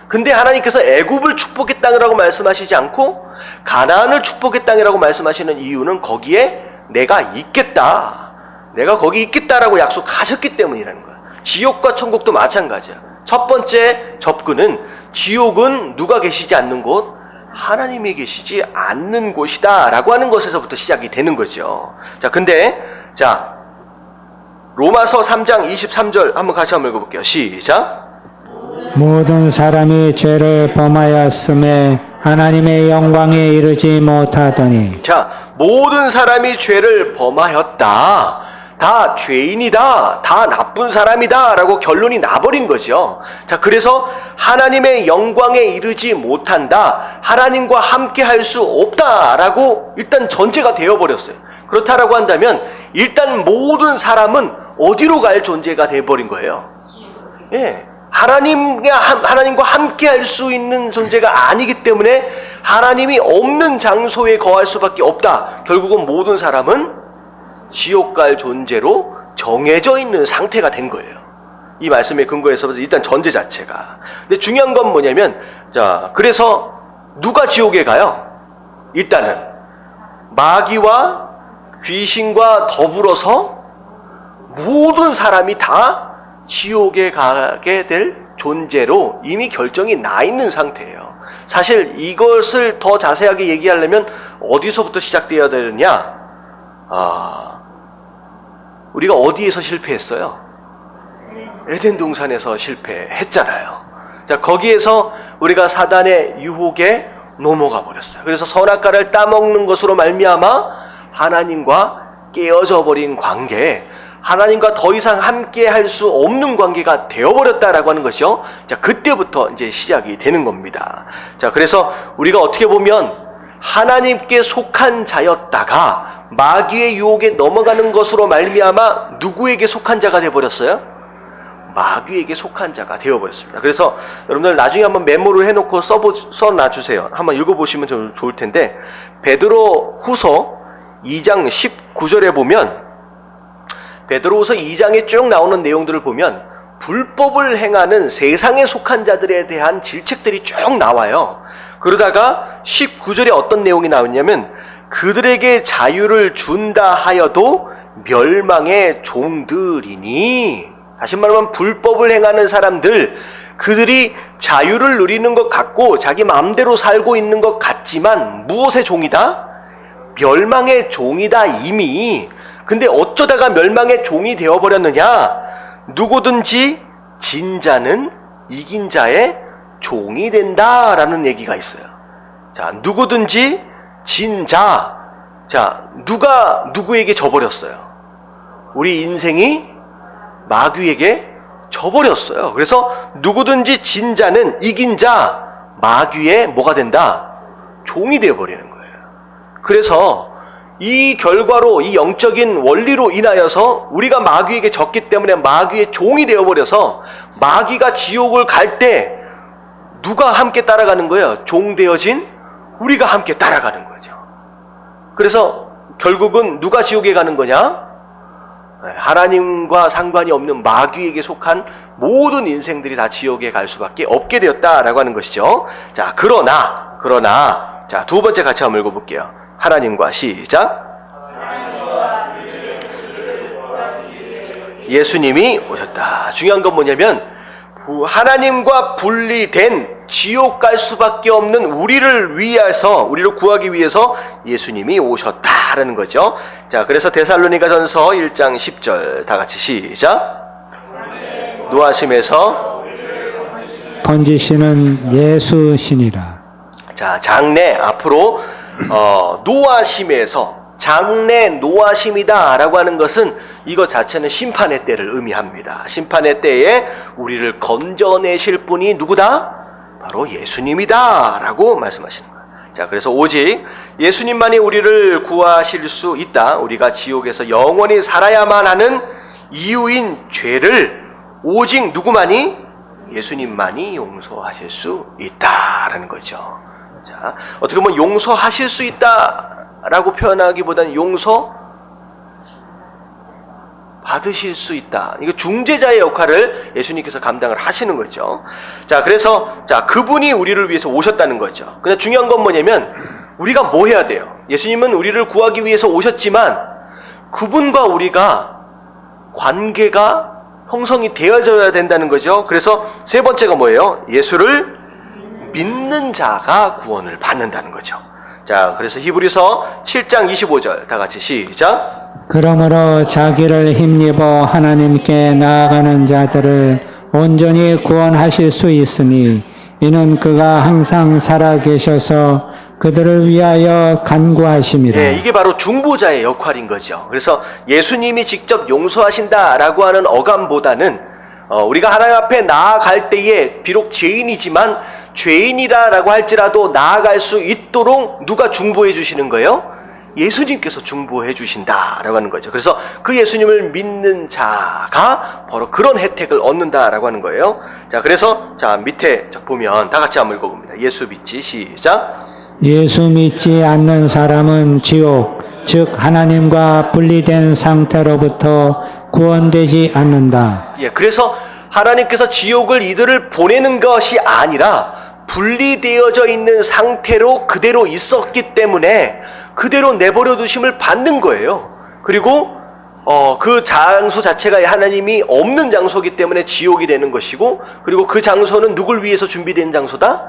근데 하나님께서 애굽을 축복의 땅이라고 말씀하시지 않고 가나안을 축복의 땅이라고 말씀하시는 이유는 거기에 내가 있겠다, 내가 거기 있겠다라고 약속하셨기 때문이라는 거예요. 지옥과 천국도 마찬가지야. 첫 번째 접근은 지옥은 누가 계시지 않는 곳? 하나님이 계시지 않는 곳이다 라고 하는 것에서부터 시작이 되는 거죠. 자, 근데 자, 로마서 3장 23절 한번 같이 한번 읽어볼게요. 시작. 모든 사람이 죄를 범하였음에 하나님의 영광에 이르지 못하더니. 자, 모든 사람이 죄를 범하였다, 다 죄인이다, 다 나쁜 사람이다 라고 결론이 나버린 거죠. 자, 그래서 하나님의 영광에 이르지 못한다, 하나님과 함께 할 수 없다 라고 일단 전제가 되어버렸어요. 그렇다라고 한다면 일단 모든 사람은 어디로 갈 존재가 되어버린 거예요. 예, 하나님과 함께 할 수 있는 존재가 아니기 때문에 하나님이 없는 장소에 거할 수밖에 없다. 결국은 모든 사람은 지옥 갈 존재로 정해져 있는 상태가 된 거예요. 이 말씀에 근거해서 일단 전제 자체가. 근데 중요한 건 뭐냐면, 자, 그래서 누가 지옥에 가요? 일단은 마귀와 귀신과 더불어서 모든 사람이 다 지옥에 가게 될 존재로 이미 결정이 나 있는 상태예요. 사실 이것을 더 자세하게 얘기하려면 어디서부터 시작되어야 되느냐? 우리가 어디에서 실패했어요? 에덴 동산에서 실패했잖아요. 자, 거기에서 우리가 사단의 유혹에 넘어가 버렸어요. 그래서 선악과를 따먹는 것으로 말미암아 하나님과 깨어져 버린 관계, 하나님과 더 이상 함께 할 수 없는 관계가 되어버렸다라고 하는 것이요. 자, 그때부터 이제 시작이 되는 겁니다. 자, 그래서 우리가 어떻게 보면 하나님께 속한 자였다가 마귀의 유혹에 넘어가는 것으로 말미암아 누구에게 속한 자가 되어버렸어요? 마귀에게 속한 자가 되어버렸습니다. 그래서 여러분들 나중에 한번 메모를 해놓고 써놔주세요. 한번 읽어보시면 좀 좋을 텐데, 베드로 후서 2장 19절에 보면, 베드로후서 2장에 쭉 나오는 내용들을 보면 불법을 행하는 세상에 속한 자들에 대한 질책들이 쭉 나와요. 그러다가 19절에 어떤 내용이 나오냐면, 그들에게 자유를 준다 하여도 멸망의 종들이니, 다시 말하면 불법을 행하는 사람들, 그들이 자유를 누리는 것 같고 자기 마음대로 살고 있는 것 같지만 무엇의 종이다? 멸망의 종이다 이미. 근데 어쩌다가 멸망의 종이 되어버렸느냐? 누구든지 진 자는 이긴 자의 종이 된다라는 얘기가 있어요. 자, 누구든지 진 자. 자, 누가 누구에게 져버렸어요? 우리 인생이 마귀에게 져버렸어요. 그래서 누구든지 진 자는 이긴 자 마귀의 뭐가 된다? 종이 되어버리는 거예요. 그래서 이 결과로 이 영적인 원리로 인하여서 우리가 마귀에게 졌기 때문에 마귀의 종이 되어버려서 마귀가 지옥을 갈 때 누가 함께 따라가는 거예요? 종 되어진 우리가 함께 따라가는 거죠. 그래서 결국은 누가 지옥에 가는 거냐? 하나님과 상관이 없는 마귀에게 속한 모든 인생들이 다 지옥에 갈 수밖에 없게 되었다라고 하는 것이죠. 자, 그러나 자, 두 번째 같이 한번 읽어볼게요. 하나님과 시작. 예수님이 오셨다. 중요한 건 뭐냐면 하나님과 분리된 지옥 갈 수밖에 없는 우리를 구하기 위해서 예수님이 오셨다라는 거죠. 자, 그래서 데살로니가전서 1장 10절 다 같이 시작. 노하심에서 번지시는 예수시니라. 자, 장래 앞으로 노하심에서 장래 노하심이다 라고 하는 것은 이것 자체는 심판의 때를 의미합니다. 심판의 때에 우리를 건져내실 분이 누구다? 바로 예수님이다 라고 말씀하시는 거예요. 자, 그래서 오직 예수님만이 우리를 구하실 수 있다. 우리가 지옥에서 영원히 살아야만 하는 이유인 죄를 오직 누구만이? 예수님만이 용서하실 수 있다라는 거죠. 자, 어떻게 보면 용서하실 수 있다라고 표현하기보다는 용서 받으실 수 있다. 이거 중재자의 역할을 예수님께서 감당을 하시는 거죠. 자, 그래서 그분이 우리를 위해서 오셨다는 거죠. 근데 중요한 건 뭐냐면 우리가 뭐 해야 돼요? 예수님은 우리를 구하기 위해서 오셨지만 그분과 우리가 관계가 형성이 되어져야 된다는 거죠. 그래서 세 번째가 뭐예요? 예수를 믿는 자가 구원을 받는다는 거죠. 자, 그래서 히브리서 7장 25절 다 같이 시작. 그러므로 자기를 힘입어 하나님께 나아가는 자들을 온전히 구원하실 수 있으니 이는 그가 항상 살아계셔서 그들을 위하여 간구하심이라. 네, 이게 바로 중보자의 역할인 거죠. 그래서 예수님이 직접 용서하신다라고 하는 어감보다는 우리가 하나님 앞에 나아갈 때에 비록 죄인이지만 죄인이라고 할지라도 나아갈 수 있도록 누가 중보해 주시는 거예요? 예수님께서 중보해 주신다라고 하는 거죠. 그래서 그 예수님을 믿는 자가 바로 그런 혜택을 얻는다라고 하는 거예요. 자, 그래서 밑에 보면 다 같이 한번 읽어봅니다. 예수 믿지 시작. 예수 믿지 않는 사람은 지옥, 즉 하나님과 분리된 상태로부터 구원되지 않는다. 예, 그래서 하나님께서 지옥을 이들을 보내는 것이 아니라 분리되어져 있는 상태로 그대로 있었기 때문에 그대로 내버려 두심을 받는 거예요. 그리고 그 장소 자체가 하나님이 없는 장소이기 때문에 지옥이 되는 것이고, 그리고 그 장소는 누굴 위해서 준비된 장소다?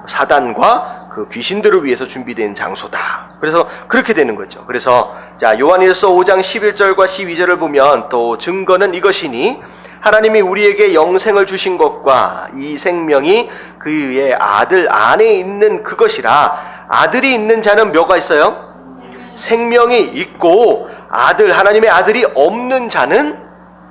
사단과 그 귀신들을 위해서 준비된 장소다. 그래서 그렇게 되는 거죠. 그래서 요한일서 5장 11절과 12절을 보면 또 증거는 이것이니 하나님이 우리에게 영생을 주신 것과 이 생명이 그의 아들 안에 있는 그것이라. 아들이 있는 자는 뭐가 있어요? 생명이 있고 하나님의 아들이 없는 자는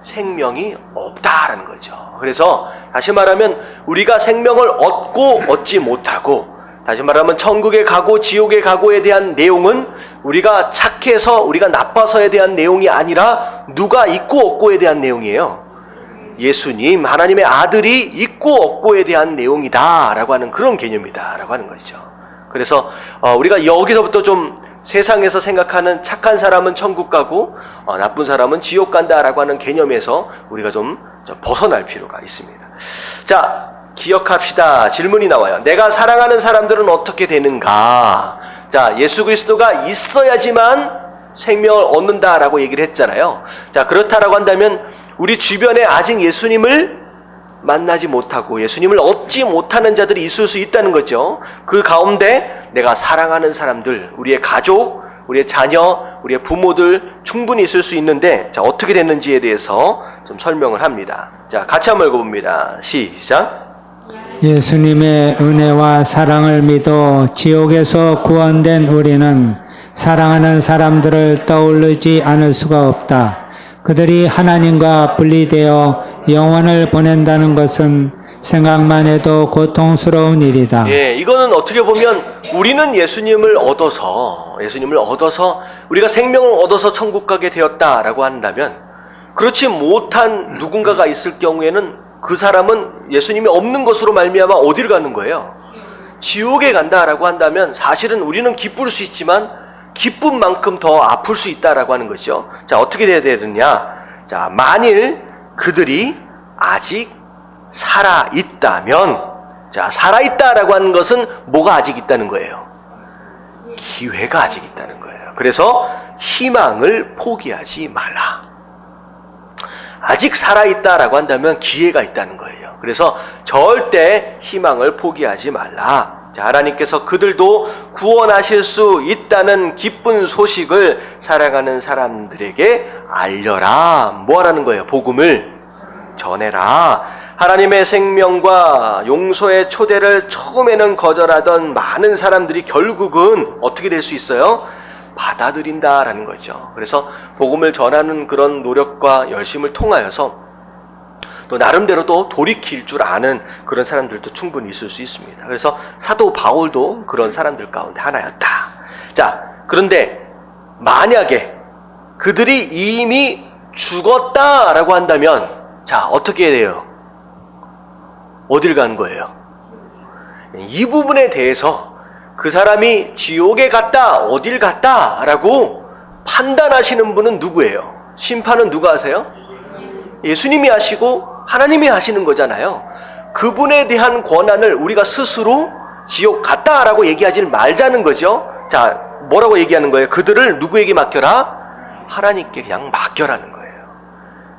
생명이 없다라는 거죠. 그래서 다시 말하면 우리가 생명을 얻고 얻지 못하고, 다시 말하면 천국에 가고 지옥에 가고에 대한 내용은 우리가 착해서 우리가 나빠서에 대한 내용이 아니라 누가 있고 없고에 대한 내용이에요. 예수님, 하나님의 아들이 있고 없고에 대한 내용이다라고 하는 그런 개념이다라고 하는 것이죠. 그래서 우리가 여기서부터 좀 세상에서 생각하는 착한 사람은 천국 가고 나쁜 사람은 지옥 간다라고 하는 개념에서 우리가 좀 벗어날 필요가 있습니다. 자, 기억합시다. 질문이 나와요. 내가 사랑하는 사람들은 어떻게 되는가? 자, 예수 그리스도가 있어야지만 생명을 얻는다라고 얘기를 했잖아요. 자, 그렇다라고 한다면 우리 주변에 아직 예수님을 만나지 못하고 예수님을 얻지 못하는 자들이 있을 수 있다는 거죠. 그 가운데 내가 사랑하는 사람들, 우리의 가족, 우리의 자녀, 우리의 부모들 충분히 있을 수 있는데, 자, 어떻게 됐는지에 대해서 좀 설명을 합니다. 자, 같이 한번 읽어봅니다. 시작. 예수님의 은혜와 사랑을 믿어 지옥에서 구원된 우리는 사랑하는 사람들을 떠올리지 않을 수가 없다. 그들이 하나님과 분리되어 영원을 보낸다는 것은 생각만 해도 고통스러운 일이다. 예, 이거는 어떻게 보면 우리는 예수님을 얻어서 우리가 생명을 얻어서 천국 가게 되었다라고 한다면, 그렇지 못한 누군가가 있을 경우에는 그 사람은 예수님이 없는 것으로 말미암아 어디를 가는 거예요? 지옥에 간다라고 한다면 사실은 우리는 기쁠 수 있지만 기쁜 만큼 더 아플 수 있다라고 하는 거죠. 자, 어떻게 돼야 되느냐? 자, 만일 그들이 아직 살아있다면, 자, 살아있다라고 하는 것은 뭐가 아직 있다는 거예요? 기회가 아직 있다는 거예요. 그래서 희망을 포기하지 말라. 아직 살아있다라고 한다면 기회가 있다는 거예요. 그래서 절대 희망을 포기하지 말라. 자, 하나님께서 그들도 구원하실 수 있다는 기쁜 소식을 사랑하는 사람들에게 알려라. 뭐 하라는 거예요? 복음을 전해라. 하나님의 생명과 용서의 초대를 처음에는 거절하던 많은 사람들이 결국은 어떻게 될 수 있어요? 받아들인다라는 거죠. 그래서 복음을 전하는 그런 노력과 열심을 통하여서 또 나름대로 또 돌이킬 줄 아는 그런 사람들도 충분히 있을 수 있습니다. 그래서 사도 바울도 그런 사람들 가운데 하나였다. 자, 그런데 만약에 그들이 이미 죽었다라고 한다면, 자, 어떻게 돼요? 어딜 가는 거예요? 이 부분에 대해서 그 사람이 지옥에 갔다, 어딜 갔다라고 판단하시는 분은 누구예요? 심판은 누가 하세요? 예수님이 하시고 하나님이 하시는 거잖아요. 그분에 대한 권한을 우리가 스스로 지옥 갔다라고 얘기하지 말자는 거죠. 자, 뭐라고 얘기하는 거예요? 그들을 누구에게 맡겨라? 하나님께 그냥 맡겨라는 거예요.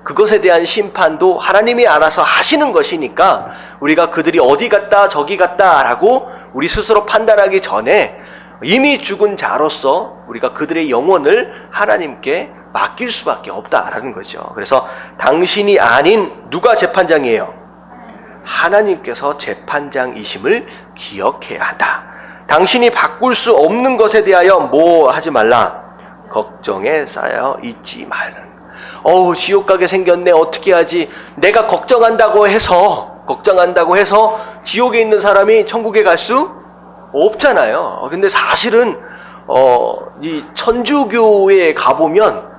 그것에 대한 심판도 하나님이 알아서 하시는 것이니까 우리가 그들이 어디 갔다 저기 갔다라고 우리 스스로 판단하기 전에 이미 죽은 자로서 우리가 그들의 영혼을 하나님께 맡길 수밖에 없다라는 거죠. 그래서 당신이 아닌 누가 재판장이에요? 하나님께서 재판장이심을 기억해야 한다. 당신이 바꿀 수 없는 것에 대하여 뭐 하지 말라? 걱정에 쌓여 있지 말라. 지옥 가게 생겼네, 어떻게 하지? 내가 걱정한다고 해서 지옥에 있는 사람이 천국에 갈 수 없잖아요. 근데 사실은 이 천주교에 가보면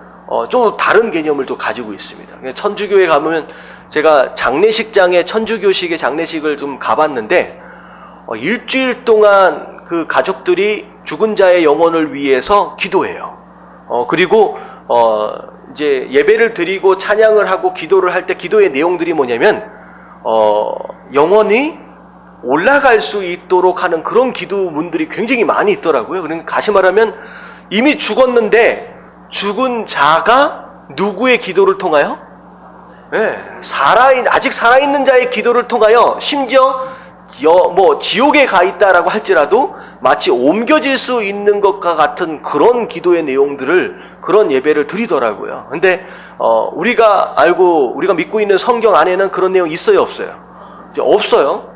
좀 다른 개념을 또 가지고 있습니다. 천주교에 가보면 제가 장례식장에 천주교식의 장례식을 좀 가봤는데 일주일 동안 그 가족들이 죽은 자의 영혼을 위해서 기도해요. 그리고 이제 예배를 드리고 찬양을 하고 기도를 할 때 기도의 내용들이 뭐냐면 영혼이 올라갈 수 있도록 하는 그런 기도문들이 굉장히 많이 있더라고요. 그러니까 다시 말하면 이미 죽었는데 죽은 자가 누구의 기도를 통하여? 네, 아직 살아있는 자의 기도를 통하여 심지어 지옥에 가 있다라고 할지라도 마치 옮겨질 수 있는 것과 같은 그런 기도의 내용들을, 그런 예배를 드리더라고요. 근데 우리가 믿고 있는 성경 안에는 그런 내용 있어요, 없어요? 없어요.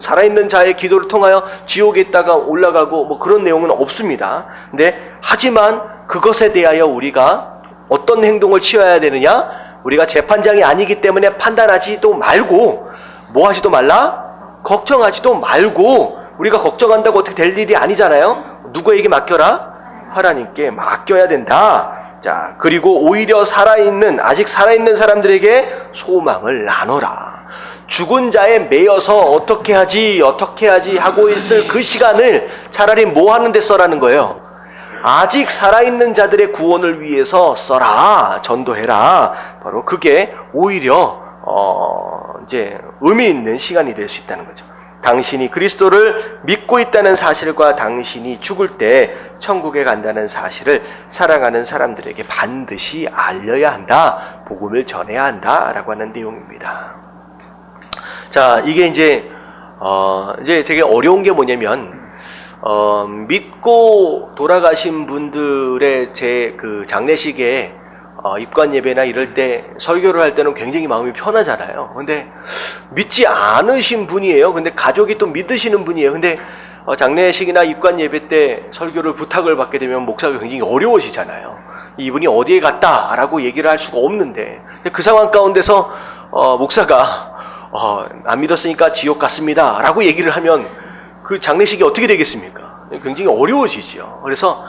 살아있는 자의 기도를 통하여 지옥에 있다가 올라가고 뭐 그런 내용은 없습니다. 근데 하지만 그것에 대하여 우리가 어떤 행동을 취해야 되느냐? 우리가 재판장이 아니기 때문에 판단하지도 말고 뭐 하지도 말라? 걱정하지도 말고, 우리가 걱정한다고 어떻게 될 일이 아니잖아요. 누구에게 맡겨라? 하나님께 맡겨야 된다. 자, 그리고 오히려 아직 살아있는 사람들에게 소망을 나눠라. 죽은 자에 매여서 어떻게 하지 하고 있을 그 시간을 차라리 뭐 하는 데 써라는 거예요? 아직 살아있는 자들의 구원을 위해서 써라, 전도해라. 바로 그게 오히려 이제 의미 있는 시간이 될 수 있다는 거죠. 당신이 그리스도를 믿고 있다는 사실과 당신이 죽을 때 천국에 간다는 사실을 사랑하는 사람들에게 반드시 알려야 한다. 복음을 전해야 한다라고 하는 내용입니다. 자, 이게 이제 되게 어려운 게 뭐냐면 믿고 돌아가신 분들의 그 장례식에 입관 예배나 이럴 때 설교를 할 때는 굉장히 마음이 편하잖아요. 근데 믿지 않으신 분이에요. 근데 가족이 또 믿으시는 분이에요. 근데 장례식이나 입관 예배 때 설교를 부탁을 받게 되면 목사가 굉장히 어려워지잖아요. 이분이 어디에 갔다라고 얘기를 할 수가 없는데 그 상황 가운데서 목사가 안 믿었으니까 지옥 갔습니다 라고 얘기를 하면 그 장례식이 어떻게 되겠습니까? 굉장히 어려워지죠. 그래서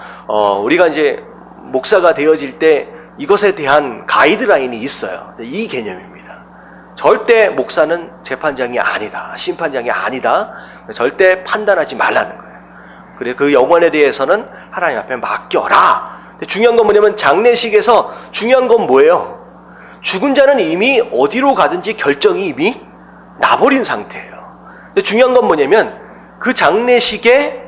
우리가 이제 목사가 되어질 때 이것에 대한 가이드라인이 있어요. 이 개념입니다. 절대 목사는 재판장이 아니다, 심판장이 아니다, 절대 판단하지 말라는 거예요. 그래, 그 영혼에 대해서는 하나님 앞에 맡겨라. 근데 중요한 건 뭐냐면 장례식에서 중요한 건 뭐예요? 죽은 자는 이미 어디로 가든지 결정이 이미 나버린 상태예요. 근데 중요한 건 뭐냐면 그 장례식에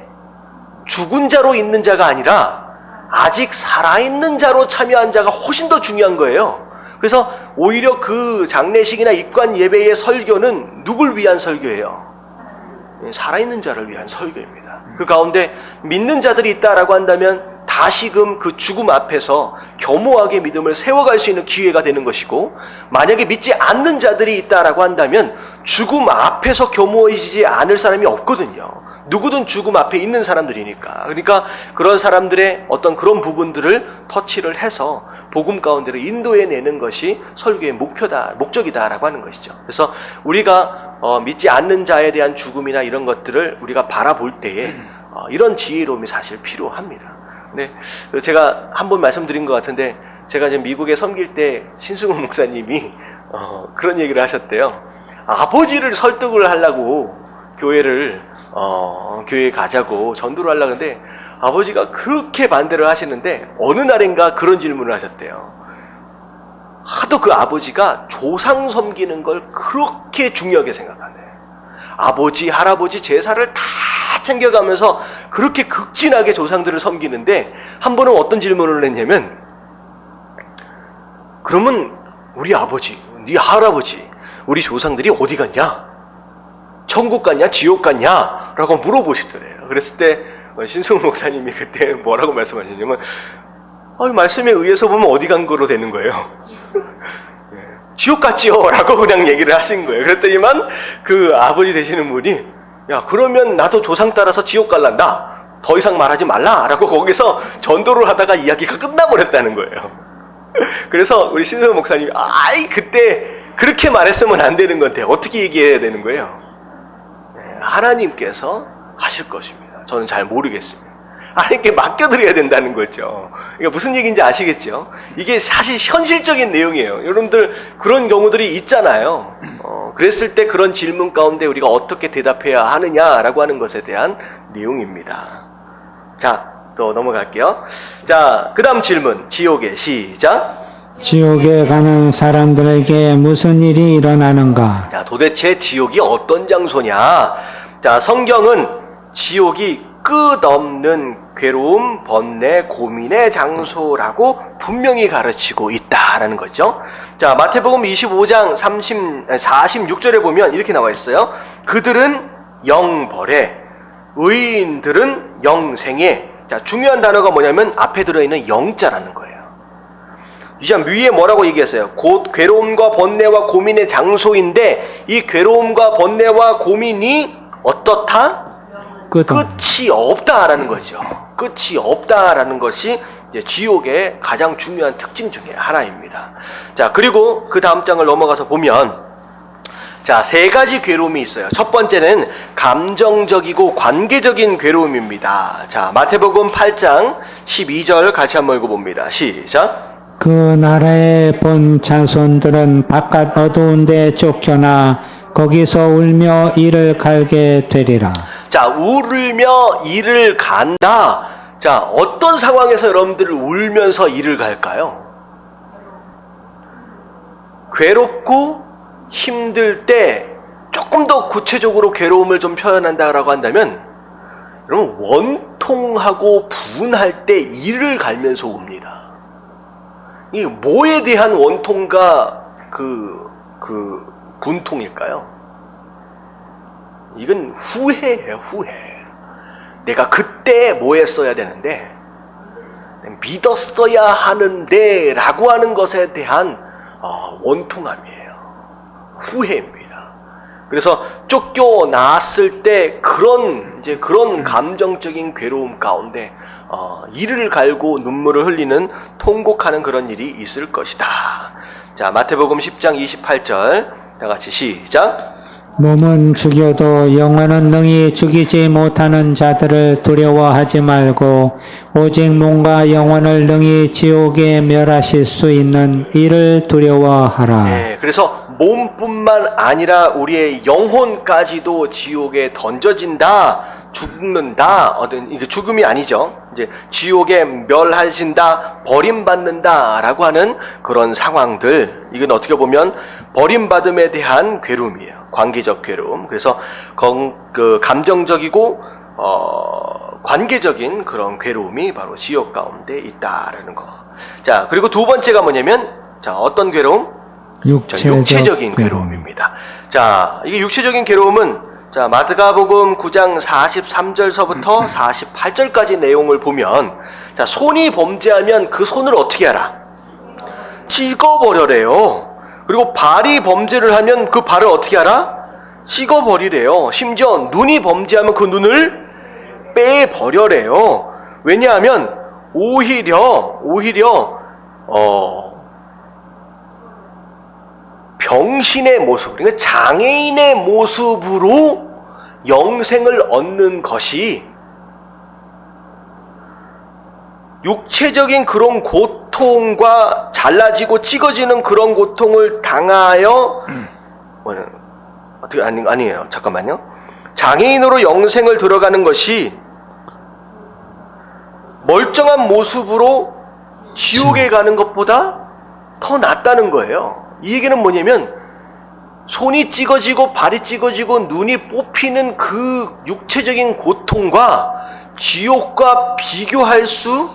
죽은 자로 있는 자가 아니라 아직 살아있는 자로 참여한 자가 훨씬 더 중요한 거예요. 그래서 오히려 그 장례식이나 입관 예배의 설교는 누굴 위한 설교예요? 살아있는 자를 위한 설교입니다. 그 가운데 믿는 자들이 있다라고 한다면 다시금 그 죽음 앞에서 겸허하게 믿음을 세워갈 수 있는 기회가 되는 것이고, 만약에 믿지 않는 자들이 있다라고 한다면 죽음 앞에서 겸허해지지 않을 사람이 없거든요. 누구든 죽음 앞에 있는 사람들이니까. 그러니까 그런 사람들의 어떤 그런 부분들을 터치를 해서 복음 가운데로 인도해내는 것이 설교의 목적이다라고 하는 것이죠. 그래서 우리가 믿지 않는 자에 대한 죽음이나 이런 것들을 우리가 바라볼 때에 이런 지혜로움이 사실 필요합니다. 네, 제가 한번 말씀드린 것 같은데, 제가 이제 미국에 섬길 때 신승훈 목사님이 그런 얘기를 하셨대요. 아버지를 설득을 하려고 교회에 가자고 전도를 하려고 하는데 아버지가 그렇게 반대를 하시는데 어느 날인가 그런 질문을 하셨대요. 하도 그 아버지가 조상 섬기는 걸 그렇게 중요하게 생각하네. 아버지, 할아버지 제사를 다 챙겨가면서 그렇게 극진하게 조상들을 섬기는데 한 번은 어떤 질문을 했냐면, 그러면 우리 아버지, 네 할아버지, 우리 조상들이 어디 갔냐? 천국 갔냐? 지옥 갔냐? 라고 물어보시더래요. 그랬을 때 신승훈 목사님이 그때 뭐라고 말씀하셨냐면, 말씀에 의해서 보면 어디 간 거로 되는 거예요. 지옥 갔지요 라고 그냥 얘기를 하신 거예요. 그랬더니만 그 아버지 되시는 분이, 야, 그러면 나도 조상 따라서 지옥 갈란다, 더 이상 말하지 말라 라고 거기서 전도를 하다가 이야기가 끝나버렸다는 거예요. 그래서 우리 신승훈 목사님이 그때 그렇게 말했으면 안 되는 건데 어떻게 얘기해야 되는 거예요? 하나님께서 하실 것입니다. 저는 잘 모르겠습니다. 하나님께 맡겨드려야 된다는 거죠. 그러니까 무슨 얘기인지 아시겠죠? 이게 사실 현실적인 내용이에요. 여러분들 그런 경우들이 있잖아요. 그랬을 때 그런 질문 가운데 우리가 어떻게 대답해야 하느냐라고 하는 것에 대한 내용입니다. 자, 또 넘어갈게요. 자, 그 다음 질문. 지옥의 시작. 지옥에 가는 사람들에게 무슨 일이 일어나는가? 자, 도대체 지옥이 어떤 장소냐? 자, 성경은 지옥이 끝없는 괴로움, 번뇌, 고민의 장소라고 분명히 가르치고 있다라는 거죠. 자, 마태복음 25장 46절에 보면 이렇게 나와 있어요. 그들은 영벌에, 의인들은 영생에. 자, 중요한 단어가 뭐냐면 앞에 들어있는 영자라는 거예요. 이제 위에 뭐라고 얘기했어요? 곧 괴로움과 번뇌와 고민의 장소인데, 이 괴로움과 번뇌와 고민이 어떻다? 끝이 없다라는 거죠. 끝이 없다라는 것이 이제 지옥의 가장 중요한 특징 중에 하나입니다. 자, 그리고 그 다음 장을 넘어가서 보면, 자, 세 가지 괴로움이 있어요. 첫 번째는 감정적이고 관계적인 괴로움입니다. 자, 마태복음 8장 12절 같이 한번 읽어봅니다. 시작. 그 나라의 본 자손들은 바깥 어두운 데 쫓겨나 거기서 울며 이를 갈게 되리라. 자, 울며 이를 간다. 자, 어떤 상황에서 여러분들 울면서 이를 갈까요? 괴롭고 힘들 때 조금 더 구체적으로 괴로움을 좀 표현한다라고 한다면, 여러분 원통하고 분할 때 이를 갈면서 웁니다. 이 뭐에 대한 원통과 분통일까요? 이건 후회예요, 후회. 내가 그때 뭐 했어야 되는데, 믿었어야 하는데 라고 하는 것에 대한 원통함이에요. 후회입니다. 그래서 쫓겨났을 때 그런 감정적인 괴로움 가운데 이를 갈고 눈물을 흘리는 통곡하는 그런 일이 있을 것이다. 자, 마태복음 10장 28절 다 같이 시작. 몸은 죽여도 영혼은 능히 죽이지 못하는 자들을 두려워하지 말고 오직 몸과 영혼을 능히 지옥에 멸하실 수 있는 이를 두려워하라. 네, 그래서 몸뿐만 아니라 우리의 영혼까지도 지옥에 던져진다, 죽는다, 이게 죽음이 아니죠. 이제 지옥에 멸하신다, 버림받는다라고 하는 그런 상황들, 이건 어떻게 보면 버림받음에 대한 괴로움이에요. 관계적 괴로움. 그래서 그 감정적이고 관계적인 그런 괴로움이 바로 지옥 가운데 있다라는 거. 자, 그리고 두 번째가 뭐냐면, 자, 어떤 괴로움? 육체적인 괴로움입니다. 자, 이게 육체적인 괴로움은, 자, 마태복음 9장 43절서부터 48절까지 내용을 보면, 자, 손이 범죄하면 그 손을 어떻게 하라? 찍어버려래요. 그리고 발이 범죄를 하면 그 발을 어떻게 하라? 찍어버리래요. 심지어 눈이 범죄하면 그 눈을 빼버려래요. 왜냐하면 오히려 병신의 모습, 그러니까 장애인의 모습으로 영생을 얻는 것이 육체적인 그런 고통과 잘라지고 찢어지는 그런 고통을 당하여 아니에요. 잠깐만요. 장애인으로 영생을 들어가는 것이 멀쩡한 모습으로 지옥에 가는 것보다 더 낫다는 거예요. 이 얘기는 뭐냐면 손이 찢어지고 발이 찢어지고 눈이 뽑히는 그 육체적인 고통과 지옥과 비교할 수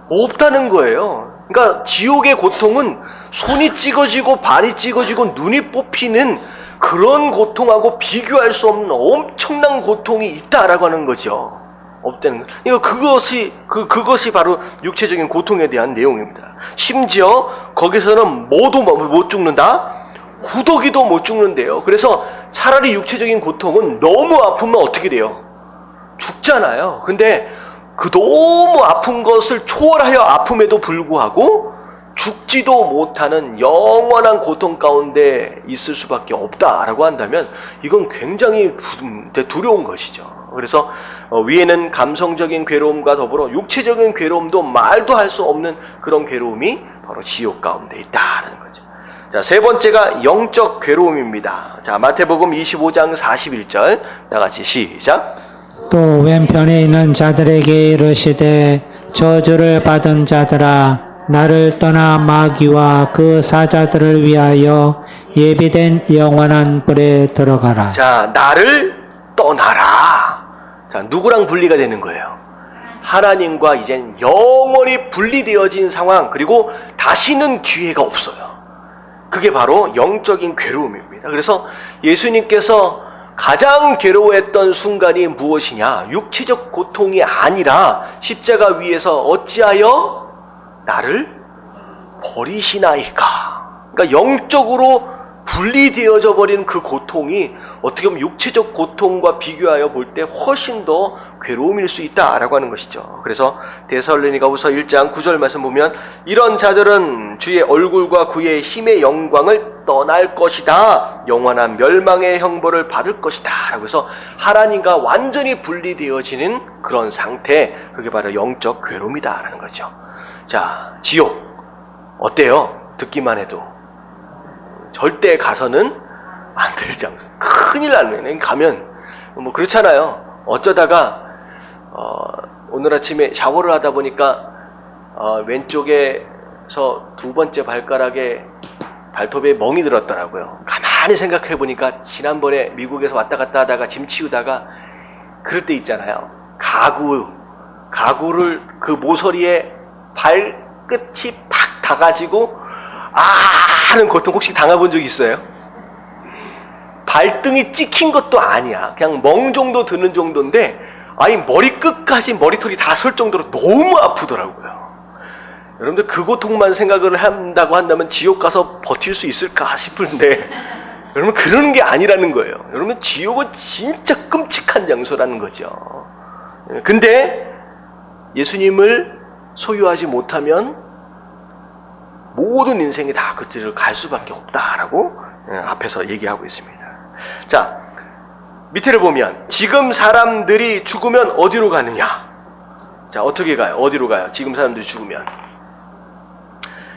없다는 거예요. 그러니까 지옥의 고통은 손이 찢어지고 발이 찢어지고 눈이 뽑히는 그런 고통하고 비교할 수 없는 엄청난 고통이 있다라고 하는 거죠. 없다는 거. 이거 그것이 바로 육체적인 고통에 대한 내용입니다. 심지어 거기서는 뭐도 못 죽는다? 구더기도 못 죽는데요. 그래서 차라리 육체적인 고통은 너무 아프면 어떻게 돼요? 죽잖아요. 근데 그 너무 아픈 것을 초월하여 아픔에도 불구하고 죽지도 못하는 영원한 고통 가운데 있을 수밖에 없다라고 한다면 이건 굉장히 두려운 것이죠. 그래서 위에는 감성적인 괴로움과 더불어 육체적인 괴로움도 말도 할 수 없는 그런 괴로움이 바로 지옥 가운데 있다는 거죠. 자, 세 번째가 영적 괴로움입니다. 자, 마태복음 25장 41절 다 같이 시작. 또 왼편에 있는 자들에게 이르시되 저주를 받은 자들아 나를 떠나 마귀와 그 사자들을 위하여 예비된 영원한 불에 들어가라. 자, 나를 떠나라. 자, 누구랑 분리가 되는 거예요? 하나님과 이젠 영원히 분리되어진 상황, 그리고 다시는 기회가 없어요. 그게 바로 영적인 괴로움입니다. 그래서 예수님께서 가장 괴로워했던 순간이 무엇이냐? 육체적 고통이 아니라 십자가 위에서 어찌하여 나를 버리시나이까? 그러니까 영적으로 분리되어져 버린 그 고통이 어떻게 보면 육체적 고통과 비교하여 볼 때 훨씬 더 괴로움일 수 있다라고 하는 것이죠. 그래서 데살로니가후서 1장 9절 말씀 보면 이런 자들은 주의 얼굴과 그의 힘의 영광을 떠날 것이다. 영원한 멸망의 형벌을 받을 것이다. 라고 해서 하나님과 완전히 분리되어지는 그런 상태, 그게 바로 영적 괴로움이다라는 거죠. 자, 지옥 어때요? 듣기만 해도 절대 가서는 안 될 장소. 큰일 나는 가면 뭐 그렇잖아요. 어쩌다가 오늘 아침에 샤워를 하다 보니까 왼쪽에서 두 번째 발가락에 발톱에 멍이 들었더라고요. 가만히 생각해 보니까 지난번에 미국에서 왔다 갔다 하다가 짐 치우다가 그럴 때 있잖아요. 가구를 그 모서리에 발끝이 팍 닿아가지고 하는 고통 혹시 당해본 적 있어요? 발등이 찍힌 것도 아니야. 그냥 멍 정도 드는 정도인데 아니 머리끝까지 머리털이 다 설 정도로 너무 아프더라고요. 여러분들 그 고통만 생각을 한다고 한다면 지옥 가서 버틸 수 있을까 싶은데 여러분, 그러는 게 아니라는 거예요. 여러분, 지옥은 진짜 끔찍한 장소라는 거죠. 근데 예수님을 소유하지 못하면 모든 인생이 다 그들을 갈 수밖에 없다라고 앞에서 얘기하고 있습니다. 자, 밑에를 보면 지금 사람들이 죽으면 어디로 가느냐? 자, 어떻게 가요? 어디로 가요? 지금 사람들이 죽으면.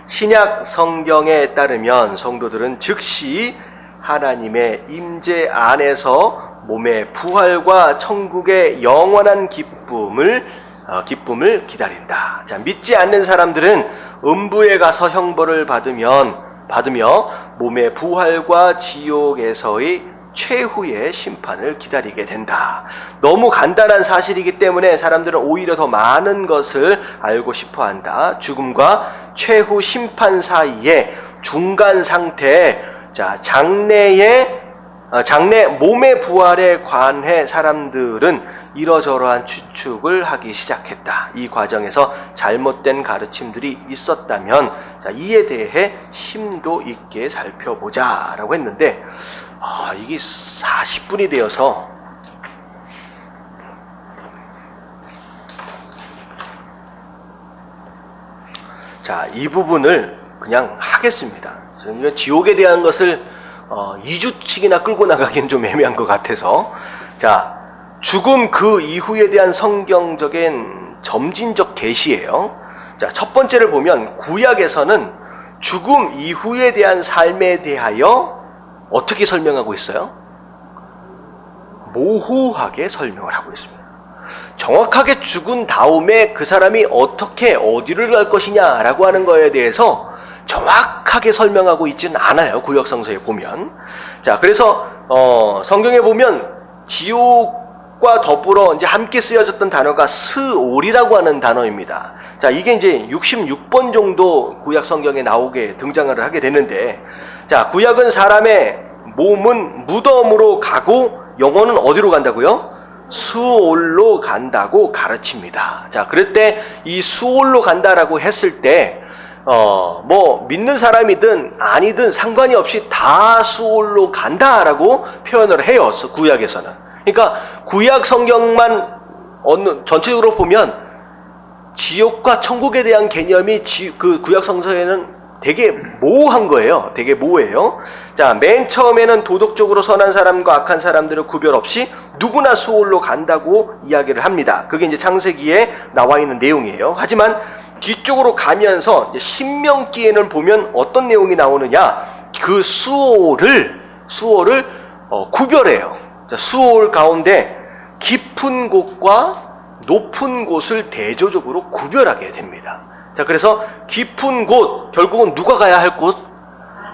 신약 성경에 따르면 성도들은 즉시 하나님의 임재 안에서 몸의 부활과 천국의 영원한 기쁨을 기다린다. 자, 믿지 않는 사람들은 음부에 가서 형벌을 받으며 몸의 부활과 지옥에서의 최후의 심판을 기다리게 된다. 너무 간단한 사실이기 때문에 사람들은 오히려 더 많은 것을 알고 싶어 한다. 죽음과 최후 심판 사이에 중간 상태, 자, 장래 몸의 부활에 관해 사람들은 이러저러한 추측을 하기 시작했다. 이 과정에서 잘못된 가르침들이 있었다면, 자, 이에 대해 심도 있게 살펴보자 라고 했는데, 이게 40분이 되어서 자, 이 부분을 그냥 하겠습니다. 지옥에 대한 것을 2주씩이나 끌고 나가기는 좀 애매한 것 같아서, 자, 죽음 그 이후에 대한 성경적인 점진적 계시예요. 자, 첫 번째를 보면 구약에서는 죽음 이후에 대한 삶에 대하여 어떻게 설명하고 있어요? 모호하게 설명을 하고 있습니다. 정확하게 죽은 다음에 그 사람이 어떻게 어디를 갈 것이냐라고 하는 거에 대해서 정확하게 설명하고 있지는 않아요. 구약 성서에 보면. 자, 그래서 성경에 보면 지옥과 더불어 이제 함께 쓰여졌던 단어가 스올이라고 하는 단어입니다. 자, 이게 이제 66번 정도 구약 성경에 나오게 등장을 하게 되는데, 자, 구약은 사람의 몸은 무덤으로 가고 영혼은 어디로 간다고요? 수올로 간다고 가르칩니다. 자, 그럴 때 이 수올로 간다라고 했을 때 믿는 사람이든 아니든 상관이 없이 다 수올로 간다라고 표현을 해요. 구약에서는. 그러니까 구약 성경만 전체적으로 보면 지옥과 천국에 대한 개념이 그 구약 성서에는 되게 모호한 거예요. 되게 모호해요. 자, 맨 처음에는 도덕적으로 선한 사람과 악한 사람들을 구별 없이 누구나 수올로 간다고 이야기를 합니다. 그게 이제 창세기에 나와 있는 내용이에요. 하지만 뒤쪽으로 가면서 이제 신명기에는 보면 어떤 내용이 나오느냐? 그 수올을 구별해요. 자, 수올 가운데 깊은 곳과 높은 곳을 대조적으로 구별하게 됩니다. 자, 그래서 깊은 곳, 결국은 누가 가야 할 곳?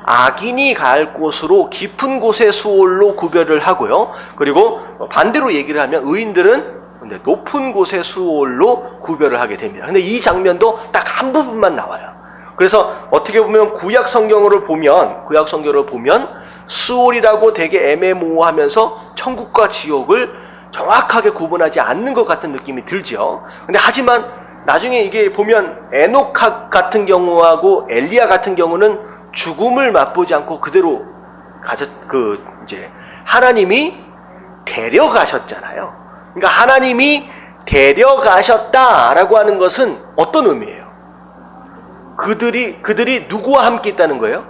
악인이 갈 곳으로 깊은 곳의 수올로 구별을 하고요. 그리고 반대로 얘기를 하면 의인들은 높은 곳의 수올로 구별을 하게 됩니다. 근데 이 장면도 딱 한 부분만 나와요. 그래서 어떻게 보면 구약 성경을 보면 수올이라고 되게 애매모호하면서 천국과 지옥을 정확하게 구분하지 않는 것 같은 느낌이 들죠. 근데 하지만 나중에 이게 보면 에녹 같은 경우하고 엘리야 같은 경우는 죽음을 맛보지 않고 그대로 이제 하나님이 데려가셨잖아요. 그러니까 하나님이 데려가셨다라고 하는 것은 어떤 의미예요? 그들이 누구와 함께 있다는 거예요?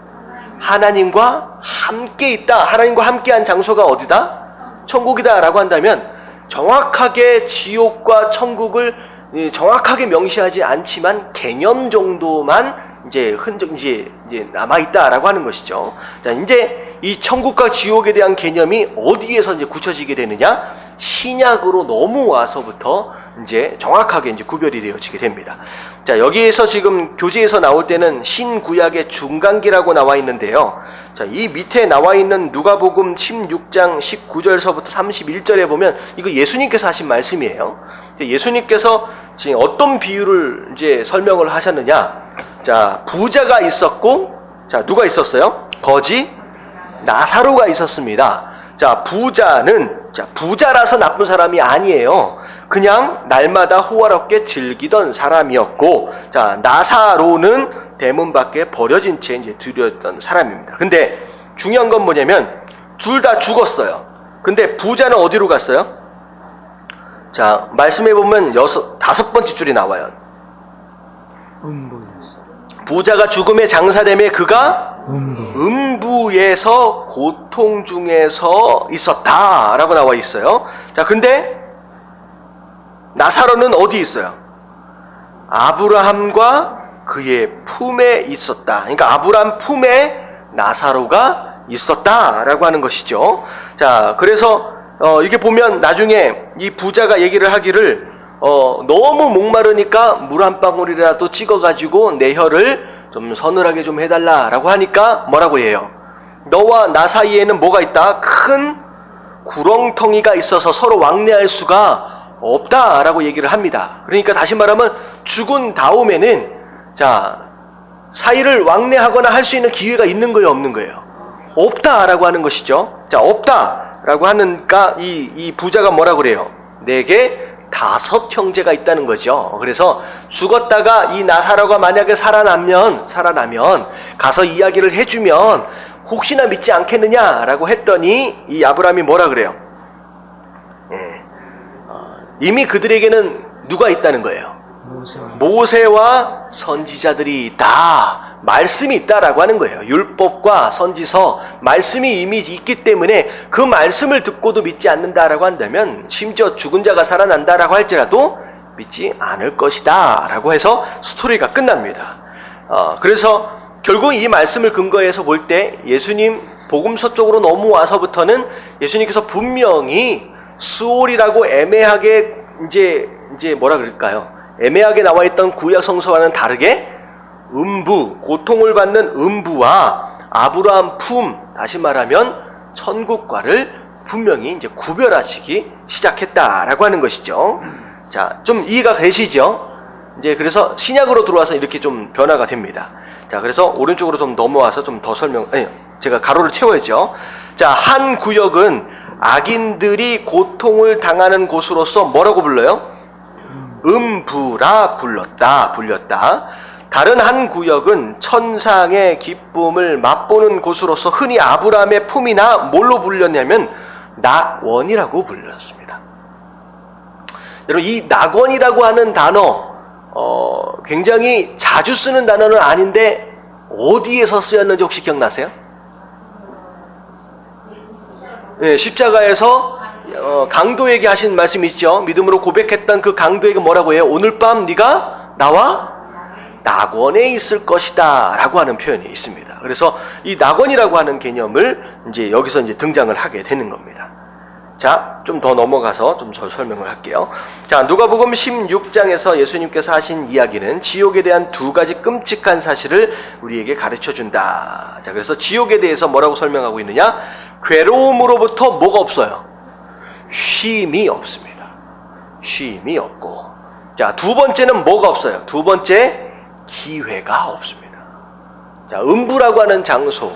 하나님과 함께 있다. 하나님과 함께한 장소가 어디다? 천국이다라고 한다면 정확하게 지옥과 천국을 정확하게 명시하지 않지만 개념 정도만 이제 흔적이 이제 남아 있다라고 하는 것이죠. 자, 이제 이 천국과 지옥에 대한 개념이 어디에서 이제 굳혀지게 되느냐? 신약으로 넘어와서부터 이제 정확하게 이제 구별이 되어지게 됩니다. 자, 여기에서 지금 교재에서 나올 때는 신구약의 중간기라고 나와 있는데요. 자, 이 밑에 나와 있는 누가복음 16장 19절서부터 31절에 보면 이거 예수님께서 하신 말씀이에요. 예수님께서 지금 어떤 비유를 이제 설명을 하셨느냐? 자, 부자가 있었고, 자, 누가 있었어요? 거지 나사로가 있었습니다. 자, 부자라서 나쁜 사람이 아니에요. 그냥 날마다 호화롭게 즐기던 사람이었고, 자, 나사로는 대문 밖에 버려진 채 이제 들였던 사람입니다. 근데 중요한 건 뭐냐면 둘 다 죽었어요. 근데 부자는 어디로 갔어요? 자, 말씀해 보면 다섯 번째 줄이 나와요. 부자가 죽음의 장사됨에 그가 음부에서 고통 중에서 있었다라고 나와 있어요. 자, 근데 나사로는 어디 있어요? 아브라함과 그의 품에 있었다. 그러니까 아브라함 품에 나사로가 있었다라고 하는 것이죠. 자, 그래서 이렇게 보면 나중에 이 부자가 얘기를 하기를 너무 목마르니까 물 한 방울이라도 찍어가지고 내 혀를 좀 서늘하게 좀 해달라라고 하니까 뭐라고 해요? 너와 나 사이에는 뭐가 있다? 큰 구렁텅이가 있어서 서로 왕래할 수가 없다라고 얘기를 합니다. 그러니까 다시 말하면 죽은 다음에는 자, 사이를 왕래하거나 할 수 있는 기회가 있는 거예요, 없는 거예요? 없다라고 하는 것이죠. 자, 없다라고 하니까 이 부자가 뭐라 그래요? 내게 5 형제가 있다는 거죠. 그래서 죽었다가 이 나사로가 만약에 살아나면 가서 이야기를 해주면 혹시나 믿지 않겠느냐라고 했더니 이 아브라함이 뭐라 그래요? 이미 그들에게는 누가 있다는 거예요? 모세와 선지자들이 있다. 말씀이 있다라고 하는 거예요. 율법과 선지서, 말씀이 이미 있기 때문에 그 말씀을 듣고도 믿지 않는다라고 한다면 심지어 죽은 자가 살아난다라고 할지라도 믿지 않을 것이다 라고 해서 스토리가 끝납니다. 그래서 결국 이 말씀을 근거해서 볼 때 예수님 복음서 쪽으로 넘어와서부터는 예수님께서 분명히 수올이라고 애매하게 이제 뭐라 그럴까요? 애매하게 나와 있던 구약 성서와는 다르게 음부, 고통을 받는 음부와 아브라함 품, 다시 말하면 천국과를 분명히 이제 구별하시기 시작했다라고 하는 것이죠. 자, 좀 이해가 되시죠? 이제 그래서 신약으로 들어와서 이렇게 좀 변화가 됩니다. 자, 그래서 오른쪽으로 좀 넘어와서 좀 더 제가 가로를 채워야죠. 자, 한 구역은 악인들이 고통을 당하는 곳으로서 뭐라고 불러요? 음부라 불렸다. 다른 한 구역은 천상의 기쁨을 맛보는 곳으로서 흔히 아브라함의 품이나 뭘로 불렸냐면 낙원이라고 불렸습니다. 여러분, 이 낙원이라고 하는 단어 굉장히 자주 쓰는 단어는 아닌데 어디에서 쓰였는지 혹시 기억나세요? 네, 십자가에서 강도에게 하신 말씀이 있죠. 믿음으로 고백했던 그 강도에게 뭐라고 해요? 오늘 밤 네가 나와 낙원에 있을 것이다 라고 하는 표현이 있습니다. 그래서 이 낙원이라고 하는 개념을 이제 여기서 이제 등장을 하게 되는 겁니다. 자, 좀 더 넘어가서 좀 더 설명을 할게요. 자, 누가복음 16장에서 예수님께서 하신 이야기는 지옥에 대한 2가지 끔찍한 사실을 우리에게 가르쳐 준다. 자, 그래서 지옥에 대해서 뭐라고 설명하고 있느냐? 괴로움으로부터 뭐가 없어요? 쉼이 없습니다. 쉼이 없고. 자, 2번째는 뭐가 없어요? 2번째, 기회가 없습니다. 자, 음부라고 하는 장소,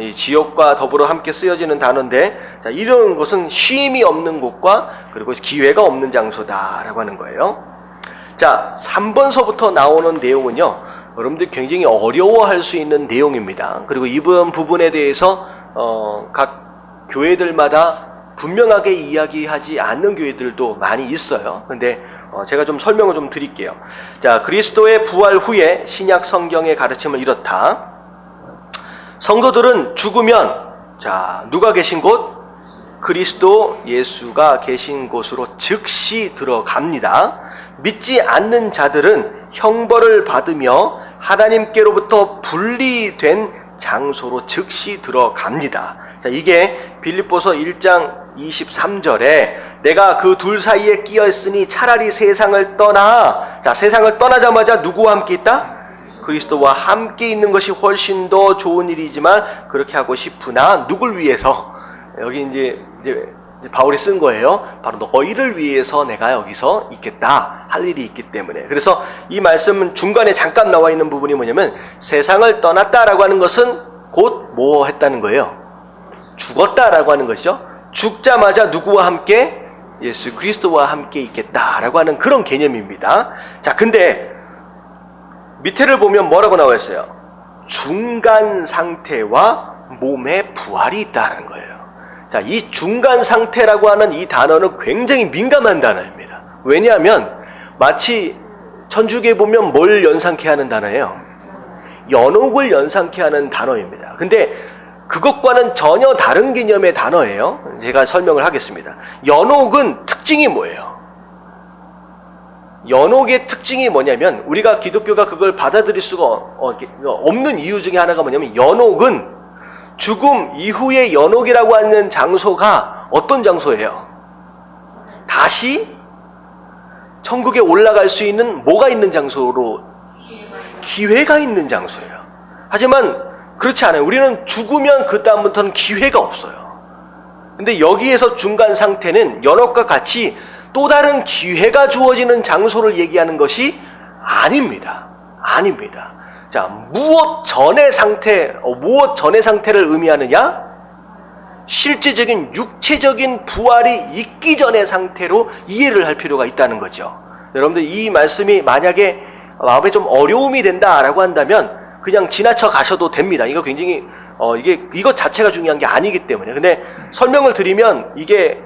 이 지옥과 더불어 함께 쓰여지는 단어인데, 자, 이런 것은 쉼이 없는 곳과 그리고 기회가 없는 장소다라고 하는 거예요. 자, 3번서부터 나오는 내용은요, 여러분들 굉장히 어려워할 수 있는 내용입니다. 그리고 이번 부분에 대해서 각 교회들마다 분명하게 이야기하지 않는 교회들도 많이 있어요. 근데 제가 좀 설명을 좀 드릴게요. 자, 그리스도의 부활 후에 신약 성경의 가르침을 이렇다. 성도들은 죽으면 자, 누가 계신 곳? 그리스도 예수가 계신 곳으로 즉시 들어갑니다. 믿지 않는 자들은 형벌을 받으며 하나님께로부터 분리된 장소로 즉시 들어갑니다. 자, 이게 빌립보서 1장 23절에 내가 그 둘 사이에 끼어 있으니 차라리 세상을 떠나. 자, 세상을 떠나자마자 누구와 함께 있다? 그리스도와 함께 있는 것이 훨씬 더 좋은 일이지만 그렇게 하고 싶으나 누굴 위해서? 여기 이제 바울이 쓴 거예요. 바로 너희를 위해서 내가 여기서 있겠다. 할 일이 있기 때문에. 그래서 이 말씀은 중간에 잠깐 나와 있는 부분이 뭐냐면 세상을 떠났다라고 하는 것은 곧 뭐 했다는 거예요? 죽었다라고 하는 것이죠. 죽자마자 누구와 함께? 예수 그리스도와 함께 있겠다라고 하는 그런 개념입니다. 자, 근데 밑에를 보면 뭐라고 나와 있어요? 중간 상태와 몸에 부활이 있다는 거예요. 자, 이 중간 상태라고 하는 이 단어는 굉장히 민감한 단어입니다. 왜냐하면 마치 천주교에 보면 뭘 연상케 하는 단어예요? 연옥을 연상케 하는 단어입니다. 근데 그것과는 전혀 다른 개념의 단어예요. 제가 설명을 하겠습니다. 연옥은 특징이 뭐예요? 연옥의 특징이 뭐냐면 우리가 기독교가 그걸 받아들일 수가 없는 이유 중에 하나가 뭐냐면 연옥은 죽음 이후의 연옥이라고 하는 장소가 어떤 장소예요? 다시 천국에 올라갈 수 있는 뭐가 있는 장소로? 기회가 있는 장소예요. 하지만 그렇지 않아요. 우리는 죽으면 그 다음부터는 기회가 없어요. 근데 여기에서 중간 상태는 연옥과 같이 또 다른 기회가 주어지는 장소를 얘기하는 것이 아닙니다. 아닙니다. 자, 무엇 전의 상태를 의미하느냐? 실제적인 육체적인 부활이 있기 전의 상태로 이해를 할 필요가 있다는 거죠. 여러분들 이 말씀이 만약에 마음에 좀 어려움이 된다라고 한다면 그냥 지나쳐 가셔도 됩니다. 이거 굉장히 이것 자체가 중요한 게 아니기 때문에. 근데 설명을 드리면 이게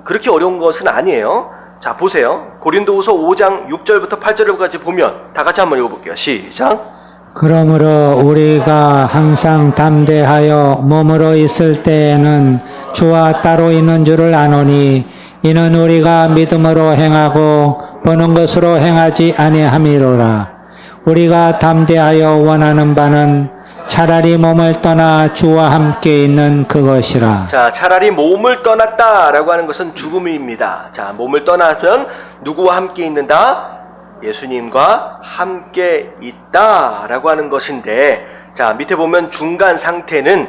그렇게 어려운 것은 아니에요. 자, 보세요. 고린도후서 5장 6절부터 8절까지 보면 다 같이 한번 읽어볼게요. 시작. 그러므로 우리가 항상 담대하여 몸으로 있을 때에는 주와 따로 있는 줄을 아노니 이는 우리가 믿음으로 행하고 보는 것으로 행하지 아니함이로라. 우리가 담대하여 원하는 바는 차라리 몸을 떠나 주와 함께 있는 그것이라. 자, 차라리 몸을 떠났다라고 하는 것은 죽음입니다. 자, 몸을 떠나면 누구와 함께 있는다? 예수님과 함께 있다라고 하는 것인데, 자, 밑에 보면 중간 상태는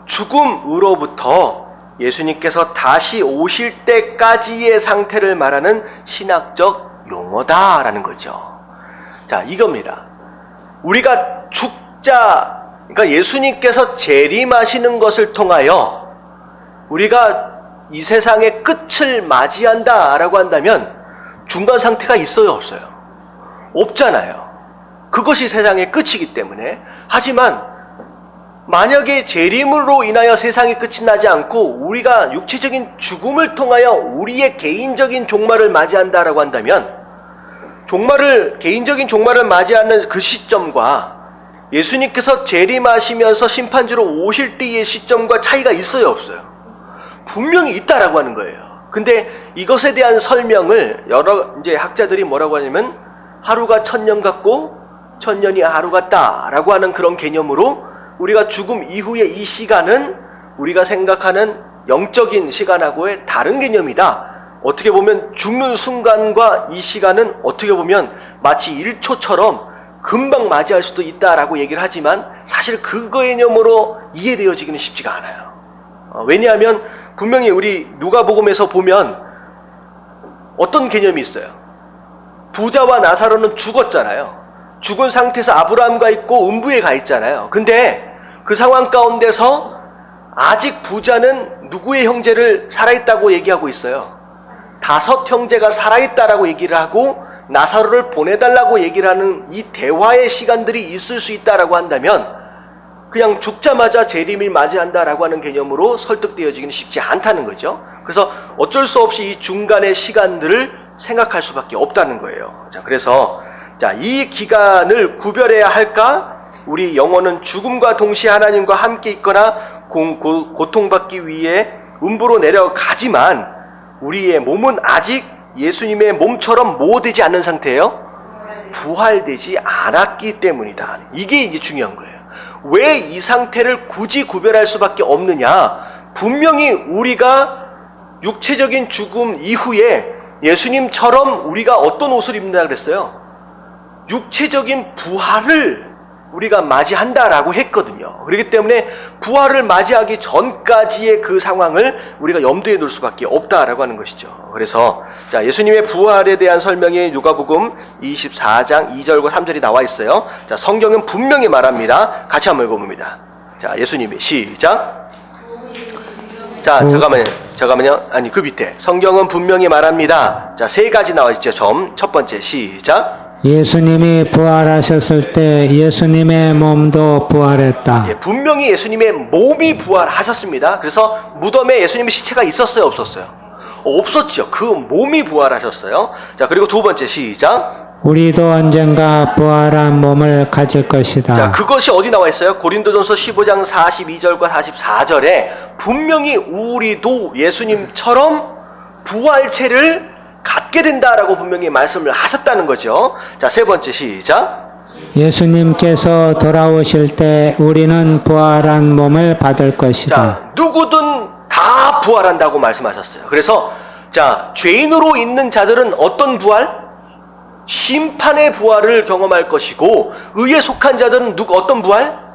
죽음으로부터 예수님께서 다시 오실 때까지의 상태를 말하는 신학적 용어다라는 거죠. 자, 이겁니다. 우리가 죽자, 그러니까 예수님께서 재림하시는 것을 통하여 우리가 이 세상의 끝을 맞이한다라고 한다면 중간 상태가 있어요, 없어요? 없잖아요. 그것이 세상의 끝이기 때문에. 하지만 만약에 재림으로 인하여 세상의 끝이 나지 않고 우리가 육체적인 죽음을 통하여 우리의 개인적인 종말을 맞이한다라고 한다면 개인적인 종말을 맞이하는 그 시점과 예수님께서 재림하시면서 심판주로 오실 때의 시점과 차이가 있어요, 없어요? 분명히 있다라고 하는 거예요. 근데 이것에 대한 설명을 여러 이제 학자들이 뭐라고 하냐면 하루가 1000년 같고 1000년이 하루 같다라고 하는 그런 개념으로 우리가 죽음 이후의 이 시간은 우리가 생각하는 영적인 시간하고의 다른 개념이다. 어떻게 보면 죽는 순간과 이 시간은 어떻게 보면 마치 1초처럼 금방 맞이할 수도 있다라고 얘기를 하지만 사실 그거 개념으로 이해되어지기는 쉽지가 않아요. 왜냐하면 분명히 우리 누가복음에서 보면 어떤 개념이 있어요. 부자와 나사로는 죽었잖아요. 죽은 상태에서 아브라함과 있고 음부에 가 있잖아요. 근데 그 상황 가운데서 아직 부자는 누구의 형제를 살아있다고 얘기하고 있어요. 5 형제가 살아있다라고 얘기를 하고 나사로를 보내달라고 얘기를 하는 이 대화의 시간들이 있을 수 있다라고 한다면 그냥 죽자마자 재림을 맞이한다라고 하는 개념으로 설득되어지기는 쉽지 않다는 거죠. 그래서 어쩔 수 없이 이 중간의 시간들을 생각할 수밖에 없다는 거예요. 자, 그래서 이 기간을 구별해야 할까? 우리 영혼은 죽음과 동시에 하나님과 함께 있거나 고통받기 위해 음부로 내려가지만 우리의 몸은 아직 예수님의 몸처럼 뭐 되지 않는 상태예요? 부활되지 않았기 때문이다. 이게 이제 중요한 거예요. 왜 이 상태를 굳이 구별할 수밖에 없느냐? 분명히 우리가 육체적인 죽음 이후에 예수님처럼 우리가 어떤 옷을 입는다 그랬어요? 육체적인 부활을 우리가 맞이한다라고 했거든요. 그렇기 때문에 부활을 맞이하기 전까지의 그 상황을 우리가 염두에 둘 수밖에 없다라고 하는 것이죠. 그래서 예수님의 부활에 대한 설명이 누가복음 24장 2절과 3절이 나와 있어요. 성경은 분명히 말합니다. 같이 한번 읽어봅니다. 예수님이 시작. 잠깐만요. 아니, 그 밑에 성경은 분명히 말합니다. 3가지 나와 있죠. 첫 번째 시작. 예수님이 부활하셨을 때 예수님의 몸도 부활했다. 예, 분명히 예수님의 몸이 부활하셨습니다. 그래서 무덤에 예수님의 시체가 있었어요, 없었어요? 없었죠. 그 몸이 부활하셨어요. 자, 그리고 두 번째 시작. 우리도 언젠가 부활한 몸을 가질 것이다. 자, 그것이 어디 나와 있어요? 고린도전서 15장 42절과 44절에 분명히 우리도 예수님처럼 부활체를 갖게 된다라고 분명히 말씀을 하셨다는 거죠. 자, 세 번째 시작. 예수님께서 돌아오실 때 우리는 부활한 몸을 받을 것이다. 자, 누구든 다 부활한다고 말씀하셨어요. 그래서 자, 죄인으로 있는 자들은 어떤 부활? 심판의 부활을 경험할 것이고, 의에 속한 자들은 어떤 부활?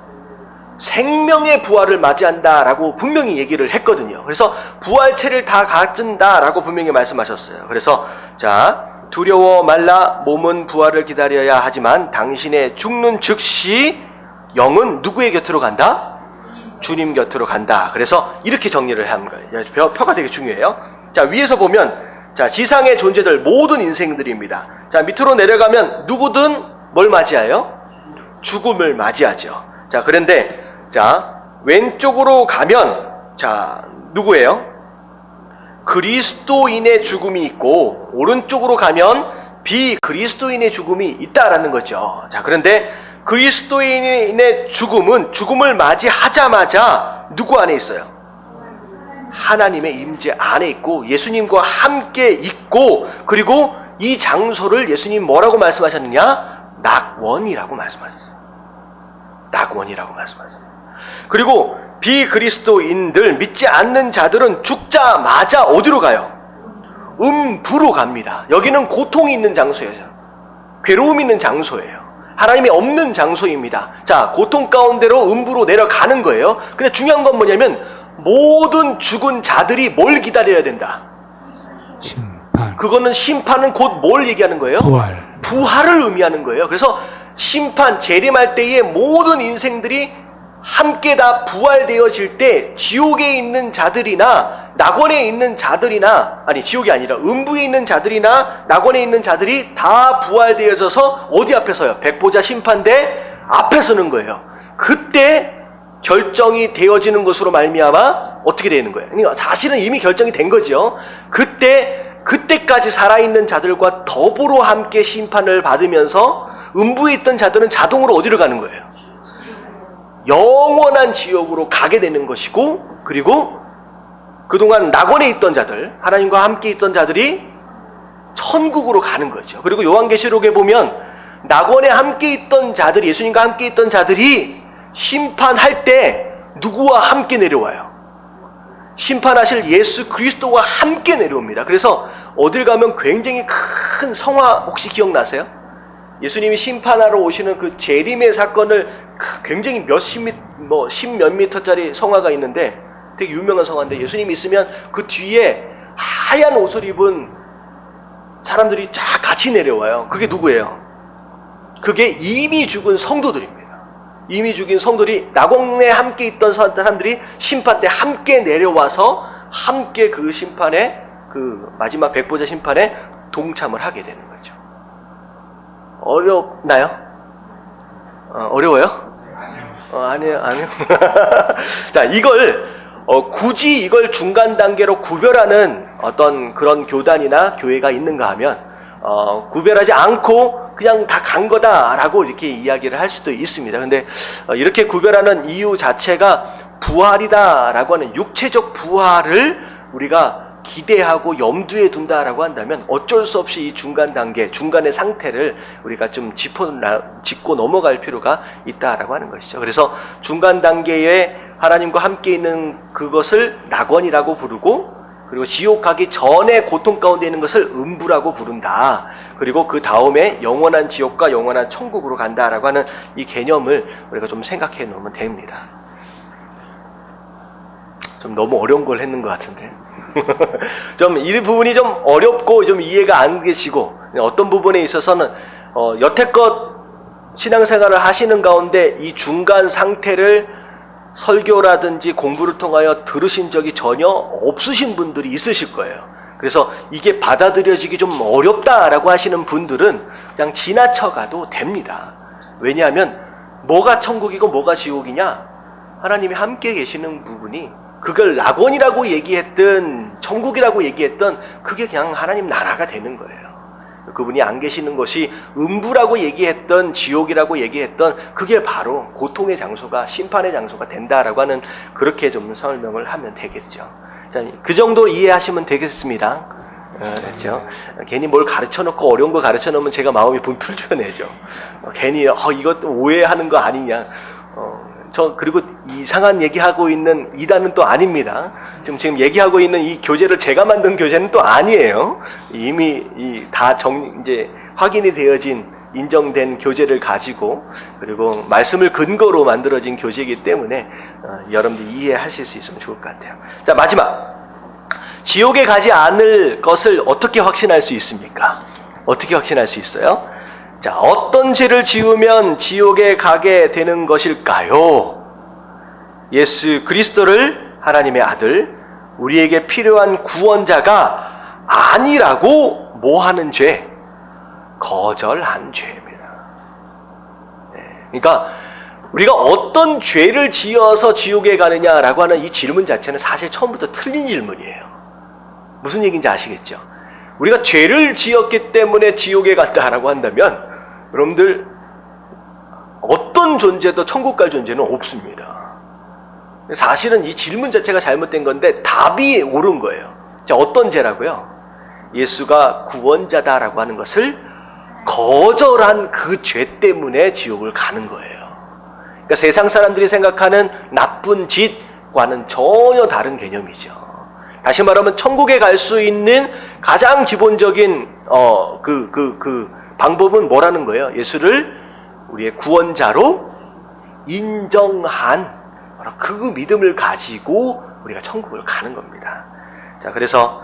생명의 부활을 맞이한다라고 분명히 얘기를 했거든요. 그래서 부활체를 다 갖춘다라고 분명히 말씀하셨어요. 그래서 자, 두려워 말라, 몸은 부활을 기다려야 하지만 당신의 죽는 즉시 영은 누구의 곁으로 간다? 주님 곁으로 간다. 그래서 이렇게 정리를 한 거예요. 표가 되게 중요해요. 자, 위에서 보면 자, 지상의 존재들 모든 인생들입니다. 자, 밑으로 내려가면 누구든 뭘 맞이해요? 죽음을 맞이하죠. 자, 그런데 자, 왼쪽으로 가면 자, 누구예요? 그리스도인의 죽음이 있고, 오른쪽으로 가면 비그리스도인의 죽음이 있다라는 거죠. 자, 그런데 그리스도인의 죽음은 죽음을 맞이하자마자 누구 안에 있어요? 하나님의 임재 안에 있고 예수님과 함께 있고, 그리고 이 장소를 예수님 뭐라고 말씀하셨느냐? 낙원이라고 말씀하셨어요. 낙원이라고 말씀하셨어요. 그리고 비그리스도인들, 믿지 않는 자들은 죽자마자 어디로 가요? 음부로 갑니다. 여기는 고통이 있는 장소예요. 괴로움이 있는 장소예요. 하나님이 없는 장소입니다. 자, 고통 가운데로 음부로 내려가는 거예요. 근데 중요한 건 뭐냐면 모든 죽은 자들이 뭘 기다려야 된다? 심판. 그거는 심판은 곧 뭘 얘기하는 거예요? 부활. 부활을 의미하는 거예요. 그래서 심판, 재림할 때에 모든 인생들이 함께 다 부활되어질 때 지옥에 있는 자들이나 낙원에 있는 자들이나, 아니 지옥이 아니라 음부에 있는 자들이나 낙원에 있는 자들이 다 부활되어져서 어디 앞에 서요? 백보자 심판대 앞에 서는 거예요. 그때 결정이 되어지는 것으로 말미암아 어떻게 되는 거예요? 그러니까 사실은 이미 결정이 된 거죠. 그때까지 살아있는 자들과 더불어 함께 심판을 받으면서 음부에 있던 자들은 자동으로 어디로 가는 거예요? 영원한 지옥으로 가게 되는 것이고, 그리고 그동안 낙원에 있던 자들, 하나님과 함께 있던 자들이 천국으로 가는 거죠. 그리고 요한계시록에 보면 낙원에 함께 있던 자들이, 예수님과 함께 있던 자들이 심판할 때 누구와 함께 내려와요? 심판하실 예수 그리스도와 함께 내려옵니다. 그래서 어딜 가면 굉장히 큰 성화 혹시 기억나세요? 예수님이 심판하러 오시는 그 재림의 사건을 굉장히 십몇 미터짜리 성화가 있는데 되게 유명한 성화인데, 예수님이 있으면 그 뒤에 하얀 옷을 입은 사람들이 쫙 같이 내려와요. 그게 누구예요? 그게 이미 죽은 성도들입니다. 이미 죽인 성들이 낙원에 함께 있던 사람들이 심판 때 함께 내려와서 함께 그 심판에, 그 마지막 백보자 심판에 동참을 하게 되는 거죠. 어렵나요? 어려워요? 아니요. 자, 이걸 굳이 이걸 중간 단계로 구별하는 어떤 그런 교단이나 교회가 있는가 하면 구별하지 않고 그냥 다 간 거다라고 이렇게 이야기를 할 수도 있습니다. 근데 이렇게 구별하는 이유 자체가 부활이다라고 하는 육체적 부활을 우리가 기대하고 염두에 둔다라고 한다면 어쩔 수 없이 이 중간 단계, 중간의 상태를 우리가 좀 짚고 넘어갈 필요가 있다라고 하는 것이죠. 그래서 중간 단계에 하나님과 함께 있는 그것을 낙원이라고 부르고, 그리고 지옥 가기 전에 고통 가운데 있는 것을 음부라고 부른다. 그리고 그 다음에 영원한 지옥과 영원한 천국으로 간다라고 하는 이 개념을 우리가 좀 생각해 놓으면 됩니다. 좀 너무 어려운 걸 했는 것 같은데. 좀 이 부분이 좀 어렵고 좀 이해가 안 되시고, 어떤 부분에 있어서는 여태껏 신앙생활을 하시는 가운데 이 중간 상태를 설교라든지 공부를 통하여 들으신 적이 전혀 없으신 분들이 있으실 거예요. 그래서 이게 받아들여지기 좀 어렵다라고 하시는 분들은 그냥 지나쳐가도 됩니다. 왜냐하면 뭐가 천국이고 뭐가 지옥이냐? 하나님이 함께 계시는 부분이 그걸 낙원이라고 얘기했든 천국이라고 얘기했든 그게 그냥 하나님 나라가 되는 거예요. 그분이 안 계시는 것이 음부라고 얘기했던 지옥이라고 얘기했던 그게 바로 고통의 장소가 심판의 장소가 된다라고 하는 그렇게 좀 설명을 하면 되겠죠. 자, 그 정도 이해하시면 되겠습니다. 그렇죠? 괜히 뭘 가르쳐 놓고 어려운 거 가르쳐 놓으면 제가 마음이 불편해져. 괜히 이것 오해하는 거 아니냐. 저 그리고 이상한 얘기하고 있는 이단은 또 아닙니다. 지금 얘기하고 있는 이 교재를 제가 만든 교재는 또 아니에요. 이미 다 이제 확인이 되어진 인정된 교재를 가지고 그리고 말씀을 근거로 만들어진 교재이기 때문에 여러분들이 이해하실 수 있으면 좋을 것 같아요. 자, 마지막. 지옥에 가지 않을 것을 어떻게 확신할 수 있습니까? 어떻게 확신할 수 있어요? 자, 어떤 죄를 지으면 지옥에 가게 되는 것일까요? 예수 그리스도를 하나님의 아들, 우리에게 필요한 구원자가 아니라고 뭐하는 죄? 거절한 죄입니다. 네, 그러니까 우리가 어떤 죄를 지어서 지옥에 가느냐라고 하는 이 질문 자체는 사실 처음부터 틀린 질문이에요. 무슨 얘기인지 아시겠죠? 우리가 죄를 지었기 때문에 지옥에 간다라고 한다면 여러분들 어떤 존재도 천국 갈 존재는 없습니다. 사실은 이 질문 자체가 잘못된 건데 답이 옳은 거예요. 자, 어떤 죄라고요? 예수가 구원자다라고 하는 것을 거절한 그 죄 때문에 지옥을 가는 거예요. 그러니까 세상 사람들이 생각하는 나쁜 짓과는 전혀 다른 개념이죠. 다시 말하면 천국에 갈 수 있는 가장 기본적인 방법은 뭐라는 거예요? 예수를 우리의 구원자로 인정한 그 믿음을 가지고 우리가 천국을 가는 겁니다. 자, 그래서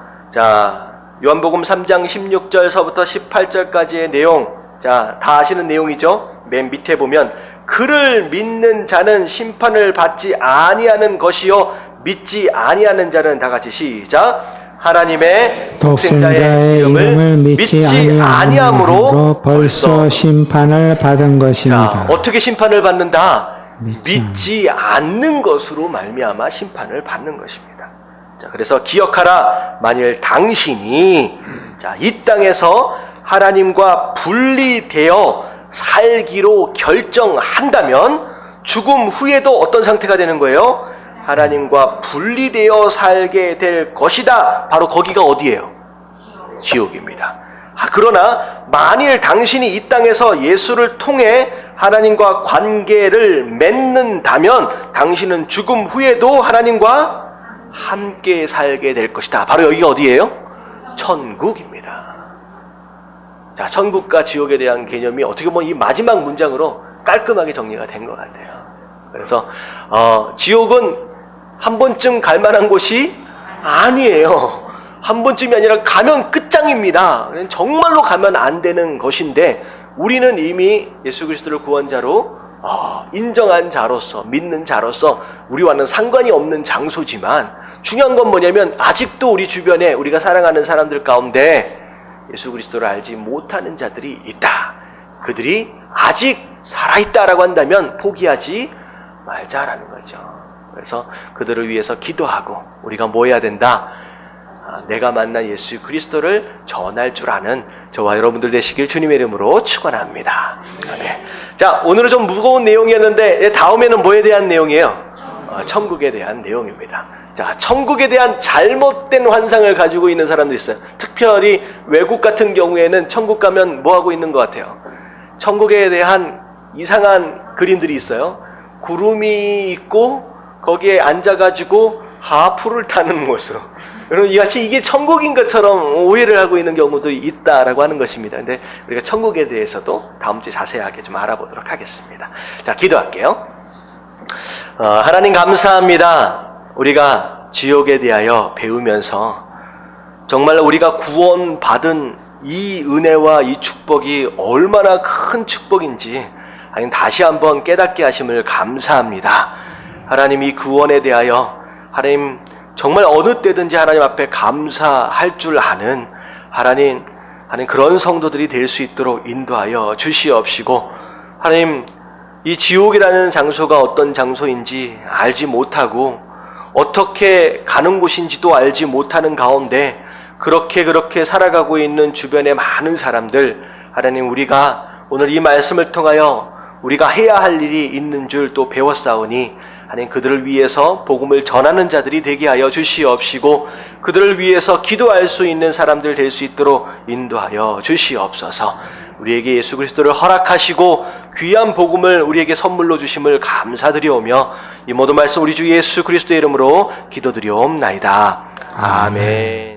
요한복음 3장 16절서부터 18절까지의 내용, 다 아시는 내용이죠? 맨 밑에 보면 그를 믿는 자는 심판을 받지 아니하는 것이요 믿지 아니하는 자는 다 같이 시작. 하나님의 독생자의 이름을 믿지 아니함으로 벌써 심판을 받은 것입니다. 자, 어떻게 심판을 받는다? 믿지 않는 것으로 말미암아 심판을 받는 것입니다. 자, 그래서 기억하라. 만일 당신이 이 땅에서 하나님과 분리되어 살기로 결정한다면 죽음 후에도 어떤 상태가 되는 거예요? 하나님과 분리되어 살게 될 것이다. 바로 거기가 어디예요? 지옥입니다. 그러나 만일 당신이 이 땅에서 예수를 통해 하나님과 관계를 맺는다면 당신은 죽음 후에도 하나님과 함께 살게 될 것이다. 바로 여기가 어디예요? 천국입니다. 자, 천국과 지옥에 대한 개념이 어떻게 보면 이 마지막 문장으로 깔끔하게 정리가 된 것 같아요. 그래서 지옥은 한 번쯤 갈 만한 곳이 아니에요. 한 번쯤이 아니라 가면 끝장입니다. 정말로 가면 안 되는 것인데 우리는 이미 예수 그리스도를 구원자로 인정한 자로서 믿는 자로서 우리와는 상관이 없는 장소지만 중요한 건 뭐냐면 아직도 우리 주변에 우리가 사랑하는 사람들 가운데 예수 그리스도를 알지 못하는 자들이 있다. 그들이 아직 살아있다라고 한다면 포기하지 말자라는 거죠. 그래서 그들을 위해서 기도하고 우리가 뭐 해야 된다? 내가 만난 예수 그리스도를 전할 줄 아는 저와 여러분들 되시길 주님의 이름으로 축원합니다. 네. 자, 오늘은 좀 무거운 내용이었는데 다음에는 뭐에 대한 내용이에요? 천국에 대한 내용입니다. 자, 천국에 대한 잘못된 환상을 가지고 있는 사람들이 있어요. 특별히 외국 같은 경우에는 천국 가면 뭐 하고 있는 것 같아요? 천국에 대한 이상한 그림들이 있어요. 구름이 있고 거기에 앉아가지고 하프를 타는 모습. 여러분, 이같이 이게 천국인 것처럼 오해를 하고 있는 경우도 있다라고 하는 것입니다. 근데 우리가 천국에 대해서도 다음 주에 자세하게 좀 알아보도록 하겠습니다. 자, 기도할게요. 하나님 감사합니다. 우리가 지옥에 대하여 배우면서 정말 우리가 구원받은 이 은혜와 이 축복이 얼마나 큰 축복인지 하나님 다시 한번 깨닫게 하심을 감사합니다. 하나님 이 구원에 대하여 하나님 정말 어느 때든지 하나님 앞에 감사할 줄 아는 하나님 그런 성도들이 될 수 있도록 인도하여 주시옵시고, 하나님 이 지옥이라는 장소가 어떤 장소인지 알지 못하고 어떻게 가는 곳인지도 알지 못하는 가운데 그렇게 살아가고 있는 주변의 많은 사람들, 하나님 우리가 오늘 이 말씀을 통하여 우리가 해야 할 일이 있는 줄 또 배웠사오니 하나님 그들을 위해서 복음을 전하는 자들이 되게 하여 주시옵시고, 그들을 위해서 기도할 수 있는 사람들 될 수 있도록 인도하여 주시옵소서. 우리에게 예수 그리스도를 허락하시고 귀한 복음을 우리에게 선물로 주심을 감사드리오며 이 모든 말씀 우리 주 예수 그리스도의 이름으로 기도드리옵나이다. 아멘.